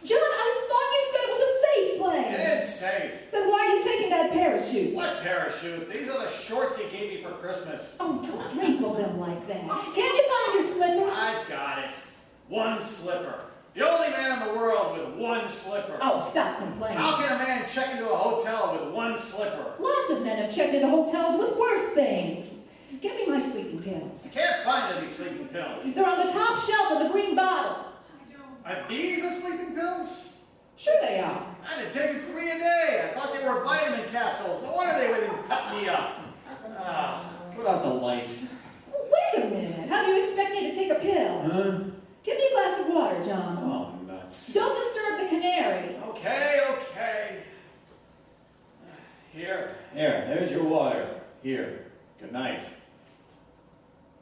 [SPEAKER 3] John, I thought you said it was a safe plane.
[SPEAKER 1] It is safe.
[SPEAKER 3] Then why are you taking that parachute?
[SPEAKER 1] What parachute? These are the shorts he gave me for Christmas.
[SPEAKER 3] Oh, don't wrinkle them like that. Can't you find your slipper?
[SPEAKER 1] I got it. One slipper. The only man in the world with one slipper.
[SPEAKER 3] Oh, stop complaining.
[SPEAKER 1] How can a man check into a hotel with one slipper?
[SPEAKER 3] Lots of men have checked into hotels with worse things. Get me my sleeping pills.
[SPEAKER 1] I can't find any sleeping pills.
[SPEAKER 3] They're on the top shelf of the green bottle.
[SPEAKER 1] Are these the sleeping pills?
[SPEAKER 3] Sure they are.
[SPEAKER 1] I've been taking 3 a day. I thought they were vitamin capsules. No wonder they wouldn't cut me up. Put out the light.
[SPEAKER 3] Wait a minute. How do you expect me to take a pill?
[SPEAKER 1] Huh?
[SPEAKER 3] Give me a glass of water, John.
[SPEAKER 1] Oh, nuts.
[SPEAKER 3] Don't disturb the canary.
[SPEAKER 1] Okay. Here, there's your water. Here, good night.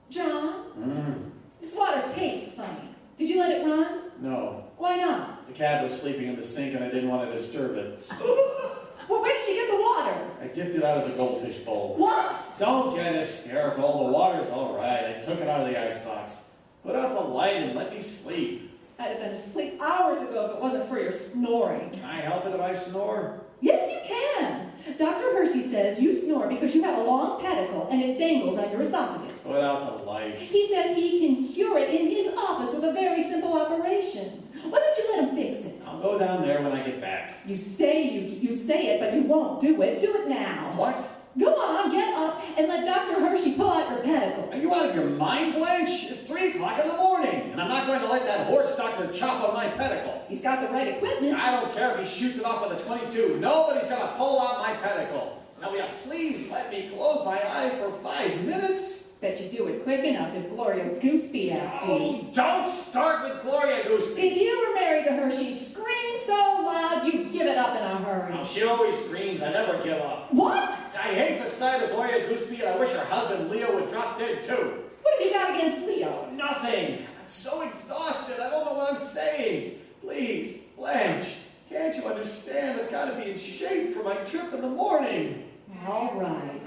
[SPEAKER 3] John, this water tastes funny. Did you let it run?
[SPEAKER 1] No,
[SPEAKER 3] Why not?
[SPEAKER 1] the cat was sleeping in the sink and I didn't want to disturb it.
[SPEAKER 3] Well, where did you get the water?
[SPEAKER 1] I dipped it out of the goldfish bowl.
[SPEAKER 3] What?
[SPEAKER 1] Don't get hysterical. The water's all right. I took it out of the icebox. Put out the light and let me sleep.
[SPEAKER 3] I'd have been asleep hours ago if it wasn't for your snoring.
[SPEAKER 1] Can I help it if I snore?
[SPEAKER 3] Yes, you can. Dr. Hershey says you snore because you have a long pedicle and it dangles on your esophagus.
[SPEAKER 1] Put out the lights.
[SPEAKER 3] He says he can cure it in his office with a very simple operation. Why don't you let him fix it?
[SPEAKER 1] I'll go down there when I get back.
[SPEAKER 3] You say it, but you won't do it. Do it now.
[SPEAKER 1] What?
[SPEAKER 3] Go on, get up, and let Dr. Hershey pull out your pedicle.
[SPEAKER 1] Are you out of your mind, Blanche? It's 3 o'clock in the morning, and I'm not going to let that horse doctor chop on my pedicle.
[SPEAKER 3] He's got the right equipment.
[SPEAKER 1] I don't care if he shoots it off with a .22. Nobody's going to pull out my pedicle. Now, will you please let me close my eyes for 5 minutes?
[SPEAKER 3] Bet you do it quick enough if Gloria Gooseby asked you.
[SPEAKER 1] Oh, don't start with Gloria Gooseby.
[SPEAKER 3] If you were married to her, she'd scream so loud you'd give it up in a hurry.
[SPEAKER 1] Oh, she always screams. I never give up.
[SPEAKER 3] What?
[SPEAKER 1] I hate the sight of Gloria Gooseby, and I wish her husband Leo would drop dead too.
[SPEAKER 3] What have you got against Leo?
[SPEAKER 1] Nothing. I'm so exhausted. I don't know what I'm saying. Please, Blanche, can't you understand? I've got to be in shape for my trip in the morning.
[SPEAKER 3] All right.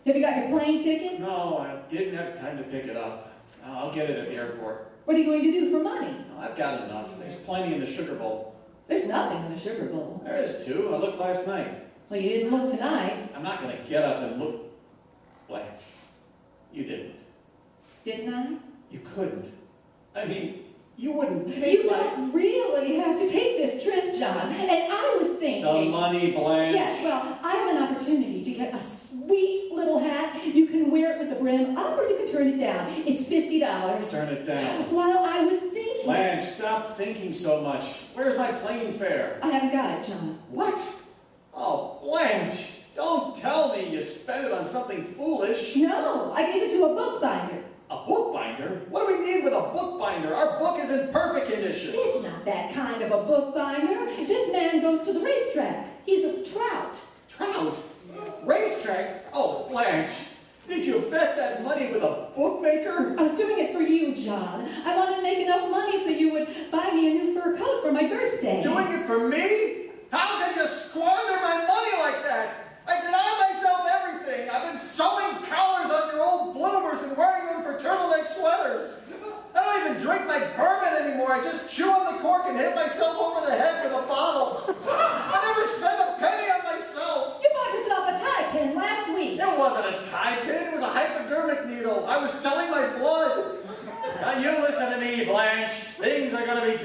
[SPEAKER 3] Have you got your plane ticket?
[SPEAKER 1] No, I didn't have time to pick it up. I'll get it at the airport.
[SPEAKER 3] What are you going to do for money?
[SPEAKER 1] No, I've got enough. There's plenty in the sugar bowl.
[SPEAKER 3] There's nothing in the sugar bowl.
[SPEAKER 1] There is too. I looked last night.
[SPEAKER 3] Well, you didn't look tonight,
[SPEAKER 1] I'm not going to get up and look. Blanche, you didn't.
[SPEAKER 3] didn't I?
[SPEAKER 1] You couldn't. I mean, you wouldn't take
[SPEAKER 3] You don't really have to take this trip, John. And I was thinking...
[SPEAKER 1] The money, Blanche.
[SPEAKER 3] Yes, well, I have an opportunity to get a sweet little hat. You can wear it with the brim up or you can turn it down. It's $50.
[SPEAKER 1] Turn it down.
[SPEAKER 3] Well, I was thinking...
[SPEAKER 1] Blanche, stop thinking so much. Where's my plane fare?
[SPEAKER 3] I haven't got it, John.
[SPEAKER 1] What? Oh, Blanche, don't tell me you spent it on something foolish.
[SPEAKER 3] No, I gave it to a bookbinder.
[SPEAKER 1] A bookbinder? What do we need with a bookbinder? Our book is in perfect condition.
[SPEAKER 3] It's not that kind of a bookbinder. This man goes to the racetrack. He's a trout.
[SPEAKER 1] Trout? Racetrack? Oh, Blanche, did you bet that money with a bookmaker?
[SPEAKER 3] I was doing it for you, John. I wanted to make enough money so you would buy me a new fur coat for my birthday.
[SPEAKER 1] Doing it for me? How could you squander my money like that? I deny myself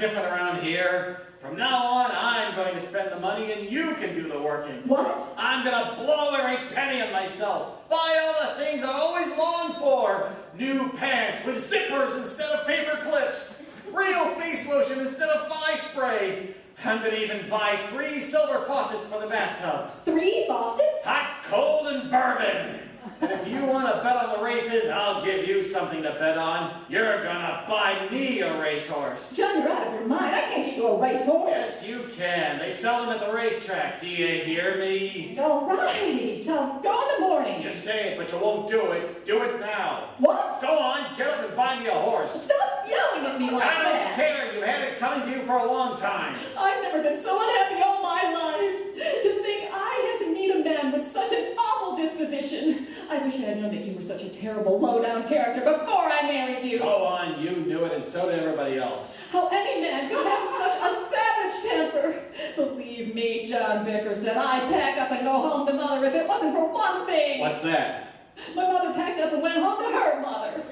[SPEAKER 1] different around here. From now on, I'm going to spend the money and you can do the working.
[SPEAKER 3] What?
[SPEAKER 1] I'm going to blow every penny on myself. Buy all the things I've always longed for. New pants with zippers instead of paper clips. Real face lotion instead of fly spray. I'm going to even buy 3 silver faucets for the bathtub.
[SPEAKER 3] 3 faucets?
[SPEAKER 1] Hot, cold, and bourbon. And if you want to bet on the races, I'll give you something to bet on. You're gonna buy me a racehorse.
[SPEAKER 3] John, you're out of your mind. I can't get you a racehorse.
[SPEAKER 1] Yes, you can. They sell them at the racetrack. Do you hear me?
[SPEAKER 3] All right. I'll go in the morning.
[SPEAKER 1] You say it, but you won't do it. Do it now.
[SPEAKER 3] What?
[SPEAKER 1] Go on, get up and buy me a horse.
[SPEAKER 3] Stop yelling at me like
[SPEAKER 1] I don't
[SPEAKER 3] that.
[SPEAKER 1] care. You've had it coming to you for a long time.
[SPEAKER 3] I've never been so unhappy all my life. To think I had to meet a man with such an awful disposition. I wish I had known that you were such a terrible, low-down character before I married you.
[SPEAKER 1] Go on, you knew it, and so did everybody else.
[SPEAKER 3] How any man could have such a savage temper. Believe me, John Bickerson, I'd pack up and go home to Mother if it wasn't for one thing.
[SPEAKER 1] What's that?
[SPEAKER 3] My mother packed up and went home to her mother.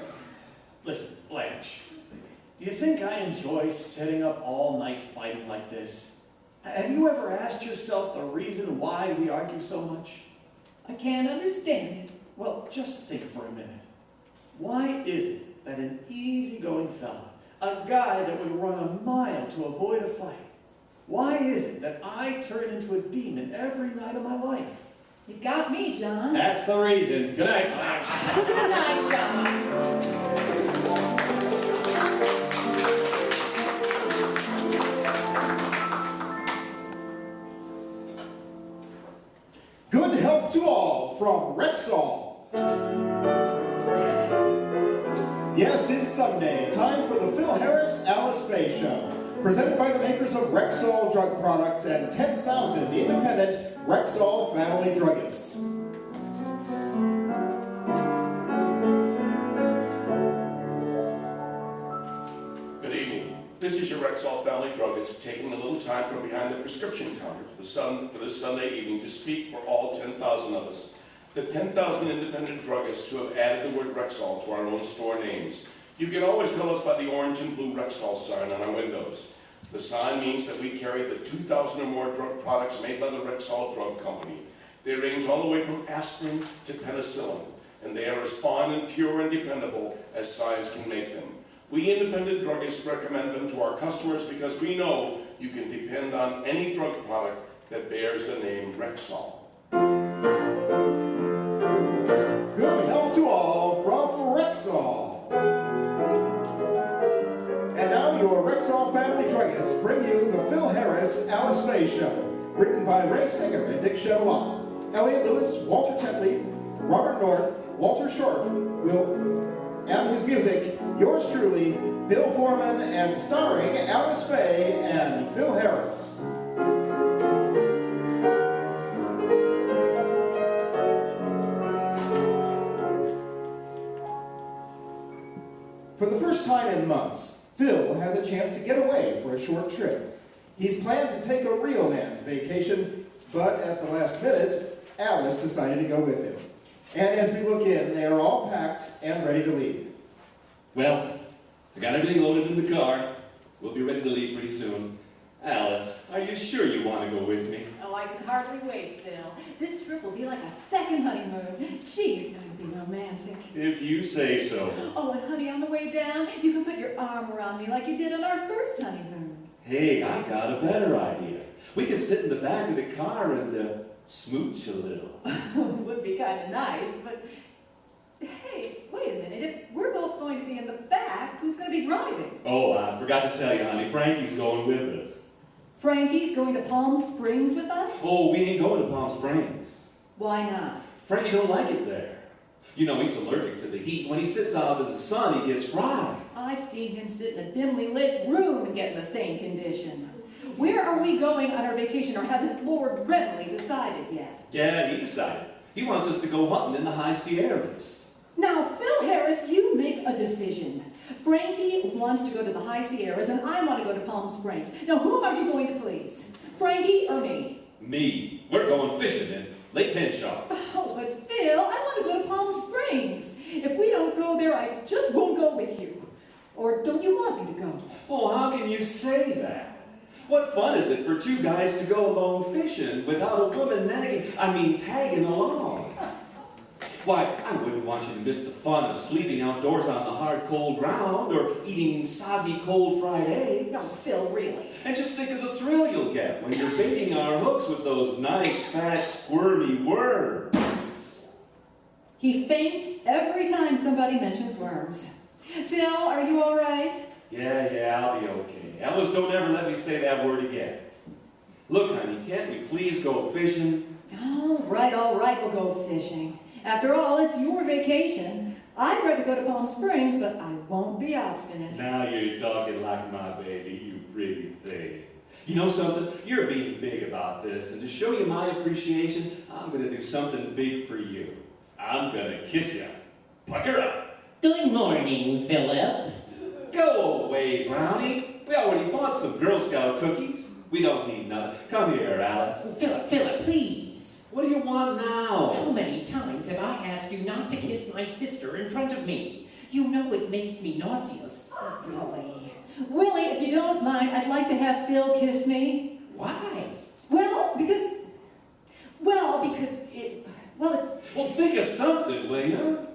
[SPEAKER 1] Listen, Blanche, do you think I enjoy sitting up all night fighting like this? Have you ever asked yourself the reason why we argue so much?
[SPEAKER 3] I can't understand it.
[SPEAKER 1] Well, just think for a minute. Why is it that an easygoing fella, a guy that would run a mile to avoid a fight, why is it that I turn into a demon every night of my life?
[SPEAKER 3] You've got me, John.
[SPEAKER 1] That's the reason. Good night, Blanche.
[SPEAKER 3] Good night, John.
[SPEAKER 5] Good health to all from Rexall. Yes, it's Sunday. Time for the Phil Harris Alice Faye Show. Presented by the makers of Rexall drug products and 10,000 independent Rexall family druggists.
[SPEAKER 7] Good evening. This is your Rexall family druggist taking a little time from behind the prescription counter for this Sunday evening to speak for all 10,000 of us. The 10,000 independent druggists who have added the word Rexall to our own store names. You can always tell us by the orange and blue Rexall sign on our windows. The sign means that we carry the 2,000 or more drug products made by the Rexall Drug Company. They range all the way from aspirin to penicillin, and they are as fine and pure and dependable as science can make them. We independent druggists recommend them to our customers because we know you can depend on any drug product that bears the name Rexall.
[SPEAKER 5] Good health to all from Rexall. And now your Rexall family druggists bring you the Phil Harris Alice Faye Show. Written by Ray Singer and Dick Chevalier. Elliot Lewis, Walter Tetley, Robert North, Walter Schorf, and his music, yours truly, Bill Foreman, and starring Alice Faye and Phil Harris. For the first time in months, Phil has a chance to get away for a short trip. He's planned to take a real man's vacation, but at the last minute, Alice decided to go with him. And as we look in, they are all packed and ready to leave.
[SPEAKER 2] Well, I got everything loaded in the car. We'll be ready to leave pretty soon. Alice, are you sure you want to go with me?
[SPEAKER 3] Oh, I can hardly wait, Phil. This trip will be like a second honeymoon. Gee, it's going to be romantic.
[SPEAKER 2] If you say so.
[SPEAKER 3] Oh, and honey, on the way down, you can put your arm around me like you did on our first honeymoon.
[SPEAKER 2] Hey, I got a better idea. We could sit in the back of the car and smooch a little.
[SPEAKER 3] It would be kind of nice, but hey, wait a minute. If we're both going to be in the back, who's going to be driving?
[SPEAKER 2] Oh, I forgot to tell you, honey. Frankie's going with us.
[SPEAKER 3] Frankie's going to Palm Springs with us?
[SPEAKER 2] Oh, we ain't going to Palm Springs.
[SPEAKER 3] Why not?
[SPEAKER 2] Frankie don't like it there. You know, he's allergic to the heat. When he sits out in the sun, he gets fried.
[SPEAKER 3] I've seen him sit in a dimly lit room and get in the same condition. Where are we going on our vacation, or hasn't Lord Renly decided yet?
[SPEAKER 2] Yeah, he decided. He wants us to go hunting in the high Sierras.
[SPEAKER 3] Now, Phil Harris, you make a decision. Frankie wants to go to the high Sierras, and I want to go to Palm Springs. Now, whom are you going to please? Frankie or me?
[SPEAKER 2] Me. We're going fishing in Lake Henshaw.
[SPEAKER 3] Oh, but Phil, I want to go to Palm Springs. If we don't go there, I just won't go with you.
[SPEAKER 9] Or don't you want me to go?
[SPEAKER 2] Oh, how can you say that? What fun is it for two guys to go along fishing without a woman tagging along? Why, I wouldn't want you to miss the fun of sleeping outdoors on the hard, cold ground or eating soggy, cold fried eggs.
[SPEAKER 9] No, Phil, really.
[SPEAKER 2] And just think of the thrill you'll get when you're baiting our hooks with those nice, fat, squirmy worms.
[SPEAKER 9] He faints every time somebody mentions worms. Phil, are you all right?
[SPEAKER 2] Yeah, I'll be okay. Alice, don't ever let me say that word again. Look, honey, can't we please go fishing?
[SPEAKER 9] All right, we'll go fishing. After all, it's your vacation. I'd rather go to Palm Springs, but I won't be obstinate.
[SPEAKER 2] Now you're talking like my baby, you pretty thing. You know something? You're being big about this, and to show you my appreciation, I'm going to do something big for you. I'm going to kiss you. Pucker up.
[SPEAKER 6] Good morning, Philip.
[SPEAKER 2] Go away, Brownie. We already bought some Girl Scout cookies. We don't need nothing. Come here, Alice.
[SPEAKER 6] Philip, please.
[SPEAKER 2] What do you want now?
[SPEAKER 6] How many times have I asked you not to kiss my sister in front of me? You know it makes me nauseous.
[SPEAKER 9] Willie, if you don't mind, I'd like to have Phil kiss me.
[SPEAKER 6] Why?
[SPEAKER 2] Well, think of something, will you?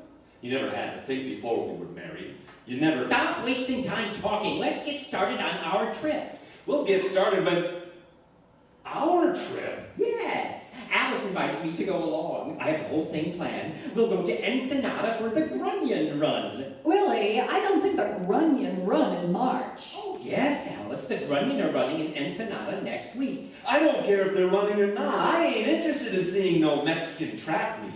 [SPEAKER 2] You never had to think before we were married. You never...
[SPEAKER 6] Stop wasting time talking. Let's get started on our trip.
[SPEAKER 2] We'll get started, but... Our trip?
[SPEAKER 6] Yes. Alice invited me to go along. I have the whole thing planned. We'll go to Ensenada for the Grunion Run.
[SPEAKER 9] Willie, I don't think the Grunion Run in March.
[SPEAKER 6] Oh, yes, Alice. The Grunion are running in Ensenada next week.
[SPEAKER 2] I don't care if they're running or not. I ain't interested in seeing no Mexican track meet.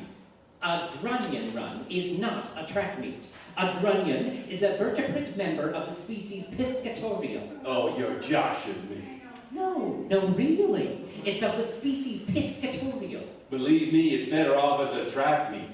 [SPEAKER 6] A Grunion Run is not a track meet. A grunion is a vertebrate member of the species Piscatorial.
[SPEAKER 2] Oh, you're joshing me.
[SPEAKER 6] No, really. It's of the species Piscatorial.
[SPEAKER 2] Believe me, it's better off as a track meet.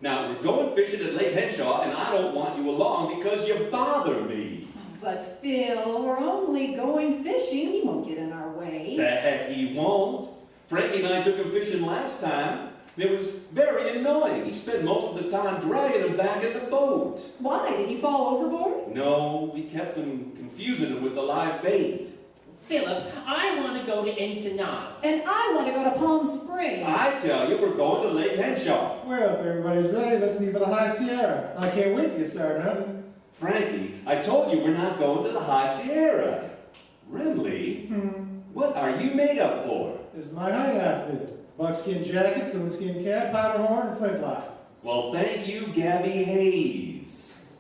[SPEAKER 2] Now, we're going fishing at Lake Henshaw, and I don't want you along because you bother me.
[SPEAKER 9] But Phil, we're only going fishing. He won't get in our way.
[SPEAKER 2] The heck he won't. Frankie and I took him fishing last time. It was very annoying. He spent most of the time dragging him back in the boat.
[SPEAKER 9] Why? Did he fall overboard?
[SPEAKER 2] No, we kept him confusing him with the live bait.
[SPEAKER 6] Philip, I want to go to Ensenada.
[SPEAKER 9] And I want to go to Palm Springs.
[SPEAKER 2] I tell you, we're going to Lake Henshaw.
[SPEAKER 8] Well, if everybody's ready, let's leave for the High Sierra. I can't wait to get started hunting.
[SPEAKER 2] Frankie, I told you we're not going to the High Sierra. Remley, what are you made up for?
[SPEAKER 8] This is my hunting outfit. Buckskin jacket, coonskin cap, powder horn, and flintlock.
[SPEAKER 2] Well, thank you, Gabby Hayes.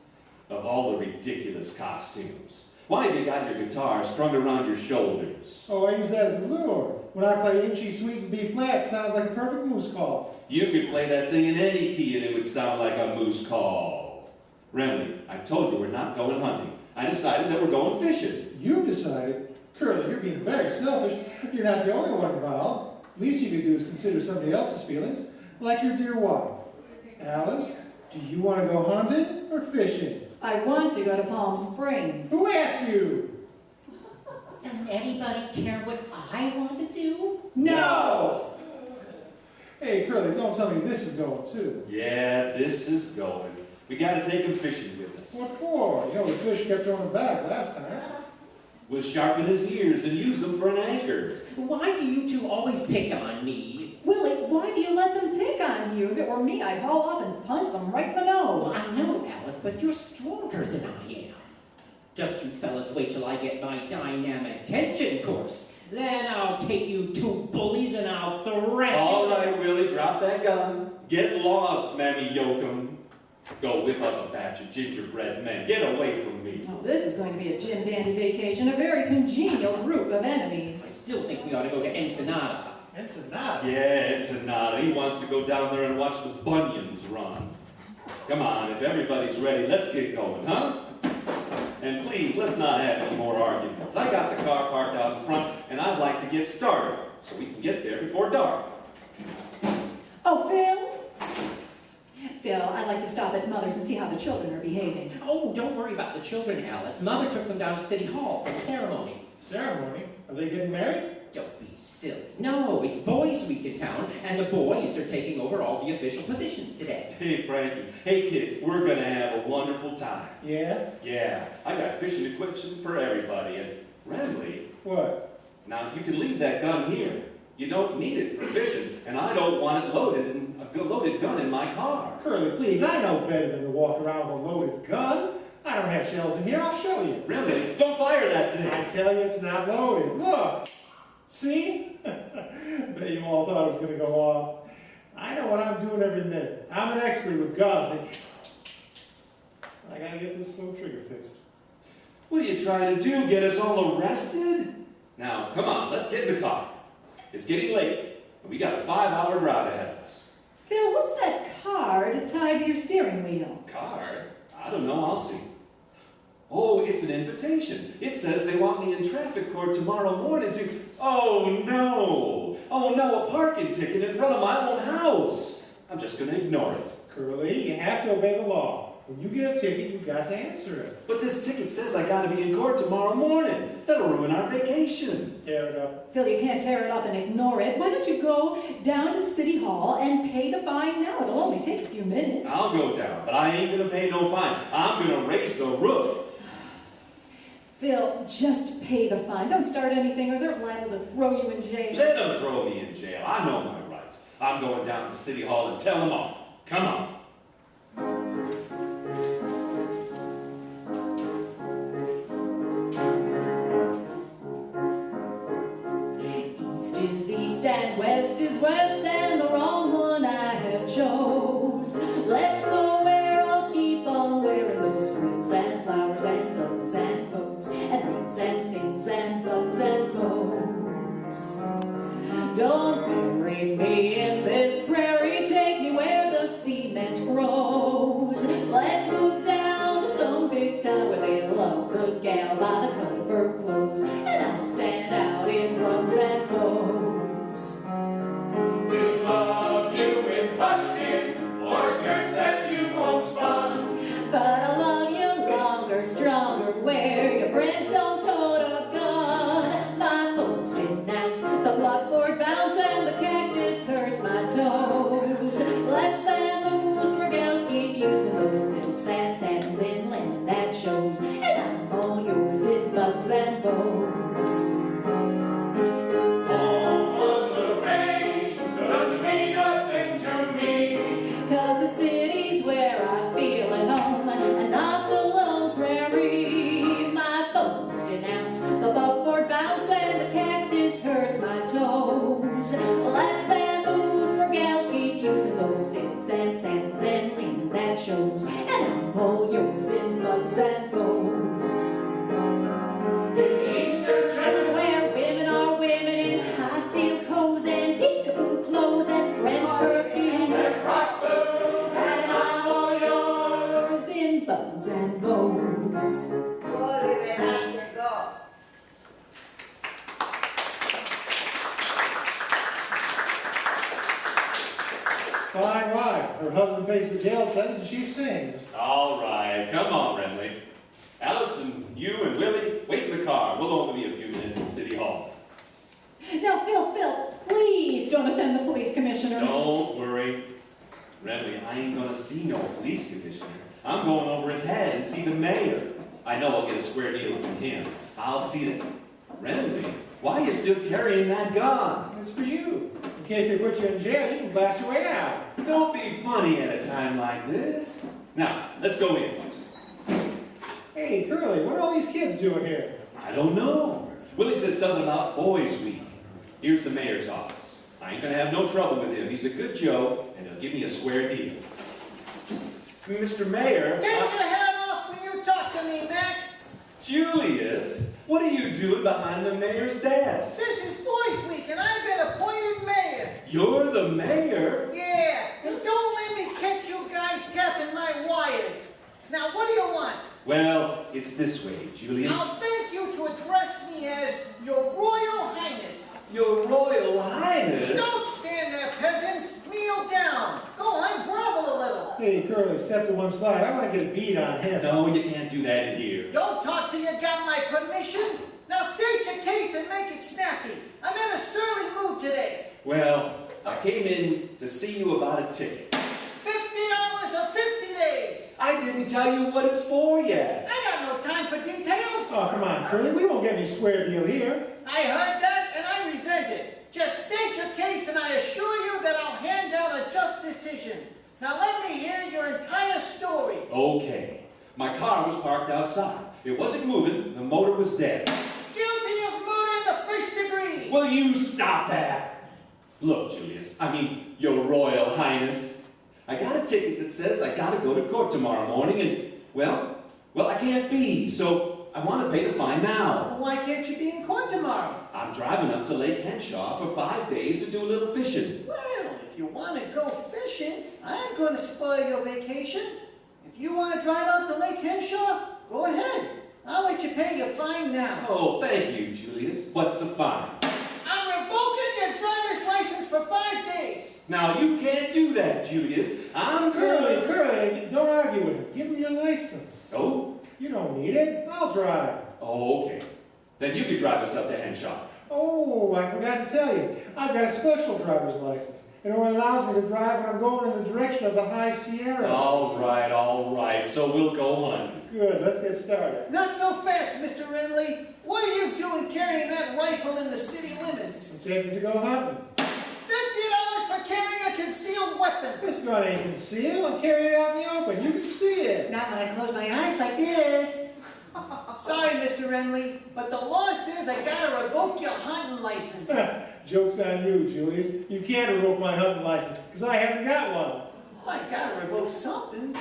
[SPEAKER 2] Of all the ridiculous costumes. Why have you got your guitar strung around your shoulders?
[SPEAKER 8] Oh, I use that as a lure. When I play Inchy Sweet and B flat, it sounds like a perfect moose call.
[SPEAKER 2] You could play that thing in any key and it would sound like a moose call. Remley, I told you we're not going hunting. I decided that we're going fishing.
[SPEAKER 8] You decided? Curly, you're being very selfish. You're not the only one involved. Least you could do is consider somebody else's feelings, like your dear wife. Alice, do you want to go hunting or fishing?
[SPEAKER 9] I want to go to Palm Springs.
[SPEAKER 8] Who asked you?
[SPEAKER 6] Doesn't anybody care what I want to do?
[SPEAKER 9] No!
[SPEAKER 8] Hey, Curly, don't tell me this is going too.
[SPEAKER 2] Yeah, this is going. We got to take him fishing with us.
[SPEAKER 8] What for? You know, the fish kept on the back last time.
[SPEAKER 2] We'll sharpen his ears and use them for an anchor.
[SPEAKER 6] Why do you two always pick on me?
[SPEAKER 9] Willie, why do you let them pick on you? If it were me, I'd haul off and punch them right in the nose.
[SPEAKER 6] Well, I know, Alice, but you're stronger than I am. Just you fellas wait till I get my dynamic tension course. Then I'll take you two bullies and I'll thrash you.
[SPEAKER 2] All right, Willie, drop that gun. Get lost, Mammy Yokum. Go whip up a batch of gingerbread men. Get away from me.
[SPEAKER 9] Oh, this is going to be a Jim Dandy vacation, a very congenial group of
[SPEAKER 6] I
[SPEAKER 9] enemies.
[SPEAKER 6] still think we ought to go to Ensenada.
[SPEAKER 8] Ensenada?
[SPEAKER 2] Yeah, Ensenada. He wants to go down there and watch the bunions run. Come on, if everybody's ready, let's get going, huh? And please, let's not have any more arguments. I got the car parked out in front, and I'd like to get started so we can get there before dark.
[SPEAKER 9] Oh, Phil? Phil, I'd like to stop at Mother's and see how the children are behaving.
[SPEAKER 6] Oh, don't worry about the children, Alice. Mother took them down to City Hall for the ceremony.
[SPEAKER 8] Ceremony? Are they getting married?
[SPEAKER 6] Don't be silly. No, it's Boys Week in town, and the boys are taking over all the official positions today.
[SPEAKER 2] Hey, Frankie. Hey, kids, we're gonna have a wonderful time.
[SPEAKER 8] Yeah?
[SPEAKER 2] Yeah, I got fishing equipment for everybody, and Remley,
[SPEAKER 8] What?
[SPEAKER 2] now you can leave that gun here. You don't need it for fishing, and I don't want it a loaded gun in my car.
[SPEAKER 8] Curly, please, I know better than to walk around with a loaded gun. I don't have shells in here, I'll show you.
[SPEAKER 2] Remley, don't fire that thing.
[SPEAKER 8] I tell you, it's not loaded. Look! See? Bet you all thought it was going to go off. I know what I'm doing every minute. I'm an expert with guns. I gotta get this slow trigger fixed.
[SPEAKER 2] What are you trying to do, get us all arrested? Now, come on, let's get in the car. It's getting late, and we got a 5-hour drive ahead of us.
[SPEAKER 9] Phil, what's that card tied to your steering wheel?
[SPEAKER 2] Card? I don't know, I'll see. Oh, it's an invitation. It says they want me in traffic court tomorrow morning to... Oh, no! Oh, no, a parking ticket in front of my own house. I'm just going to ignore it.
[SPEAKER 8] Curly, you have to obey the law. When you get a ticket, you've got to answer it.
[SPEAKER 2] But this ticket says I got to be in court tomorrow morning. That'll ruin our vacation.
[SPEAKER 8] Tear it up.
[SPEAKER 9] Phil, you can't tear it up and ignore it. Why don't you go down to the city hall and pay the fine now? It'll only take a few minutes.
[SPEAKER 2] I'll go down, but I ain't going to pay no fine. I'm going to raise the roof.
[SPEAKER 9] Phil, just pay the fine. Don't start anything or they're liable to throw you in jail.
[SPEAKER 2] Let them throw me in jail. I know my rights. I'm going down to City Hall and tell them all. Come on.
[SPEAKER 9] East is east and west is west and the wrong one I have chose. Let's go where I'll keep on wearing those frills and flowers and bows and bows and rings and things and bugs and bows. Don't bury me in this prairie, take me where the cement grows. Let's move down to some big town where they love the gal by the cut of her clothes, and I'll stand out in rugs and bows.
[SPEAKER 10] We'll love you in buskin or skirts that you've homespun.
[SPEAKER 9] But I love you longer, stronger, where your friends don't tote a gun. My bones denounce the blockboard bounce and the cactus hurts my toes. Let's fan the rules for gals keep using those silks and satins in linen that shows, and I'm all yours in bugs and bows.
[SPEAKER 10] Home on the range doesn't mean nothing to me.
[SPEAKER 9] 'Cause the city's where I feel at home, and not the lone prairie. My bones denounce the buckboard bounce and the cactus hurts my toes. Let's bamboos for gals keep using those silks and satins and linen that shows, and I'm all yours in bugs and bows.
[SPEAKER 10] Eastern trip
[SPEAKER 9] Where women are women in high silk hose and peekaboo clothes and French perfume,
[SPEAKER 10] that rocks the roof.
[SPEAKER 9] and I'm all yours in bugs and bows.
[SPEAKER 8] Fine wife. Her husband faces a jail sentence and she sings.
[SPEAKER 2] All right, come on, Remley. Allison, you and Willie, wait in the car. We'll only be a few minutes in City Hall.
[SPEAKER 9] Now, Phil, please don't offend the police commissioner.
[SPEAKER 2] Don't worry. Remley, I ain't gonna see no police commissioner. I'm going over his head and see the mayor. I know I'll get a square deal from him. I'll see that. Remley, why are you still carrying that gun?
[SPEAKER 8] It's for you. In case they put you in jail, you can blast your way out.
[SPEAKER 2] Don't be funny at a time like this. Now, let's go in.
[SPEAKER 8] Hey, Curly, what are all these kids doing here?
[SPEAKER 2] I don't know. Willie said something about Boys Week. Here's the mayor's office. I ain't gonna have no trouble with him. He's a good Joe, and he'll give me a square deal. Mr. Mayor...
[SPEAKER 11] Take your hat off when you talk to me, Mac.
[SPEAKER 2] Julius, what are you doing behind the mayor's desk?
[SPEAKER 11] This is Boys Week, and I've been appointed mayor.
[SPEAKER 2] You're the mayor?
[SPEAKER 11] Yeah, and don't let me catch you guys tapping my wires. Now, what do you want?
[SPEAKER 2] Well, it's this way, Julius.
[SPEAKER 11] I'll thank you to address me as Your Royal Highness.
[SPEAKER 2] Your Royal Highness?
[SPEAKER 11] Don't stand there, peasants. Kneel down. Go on, grovel a little.
[SPEAKER 8] Hey, Curly, step to one side. I want to get a beat on him.
[SPEAKER 2] No, you can't do that in here.
[SPEAKER 11] Don't talk till you got my permission. Now state your case and make it snappy. I'm in a surly mood today.
[SPEAKER 2] Well, I came in to see you about a ticket.
[SPEAKER 11] $50 or 50 days.
[SPEAKER 2] I didn't tell you what it's for yet.
[SPEAKER 11] I got no time for details.
[SPEAKER 8] Oh, come on, Curly. We won't get any square deal here.
[SPEAKER 11] I heard that and I resent it. Just state your case and I assure you that I'll hand down a just decision. Now let me hear your entire story.
[SPEAKER 2] Okay. My car was parked outside. It wasn't moving. The motor was dead.
[SPEAKER 11] Guilty of murder in the first degree.
[SPEAKER 2] Will you stop that? Look, Julius, Your Royal Highness, I got a ticket that says I gotta go to court tomorrow morning and, well, I can't be, so I want to pay the fine now.
[SPEAKER 11] Well, why can't you be in court tomorrow?
[SPEAKER 2] I'm driving up to Lake Henshaw for 5 days to do a little fishing.
[SPEAKER 11] Well, if you want to go fishing, I ain't going to spoil your vacation. If you want to drive out to Lake Henshaw, go ahead. I'll let you pay your fine now.
[SPEAKER 2] Oh, thank you, Julius. What's the fine?
[SPEAKER 11] I'm revoking your driver's license for 5 days.
[SPEAKER 2] Now, you can't do that, Julius. I'm
[SPEAKER 8] Curly, don't argue with him. Give him your license.
[SPEAKER 2] Oh?
[SPEAKER 8] You don't need it. I'll drive.
[SPEAKER 2] Oh, okay. Then you could drive us up to Henshaw.
[SPEAKER 8] Oh, I forgot to tell you. I've got a special driver's license. It only allows me to drive when I'm going in the direction of the High Sierras.
[SPEAKER 2] All right. So we'll go hunting.
[SPEAKER 8] Good, let's get started.
[SPEAKER 11] Not so fast, Mr. Renly. What are you doing carrying that rifle in the city limits?
[SPEAKER 8] I'm taking to go hunting.
[SPEAKER 11] $50 for carrying a concealed weapon.
[SPEAKER 8] This gun ain't concealed. I'm carrying it out in the open. You can see it.
[SPEAKER 11] Not when I close my eyes like this. Sorry, Mr. Renly, but the law says I gotta revoke your hunting license.
[SPEAKER 8] Joke's on you, Julius. You can't revoke my hunting license, because I haven't got one.
[SPEAKER 11] Well, I gotta revoke something.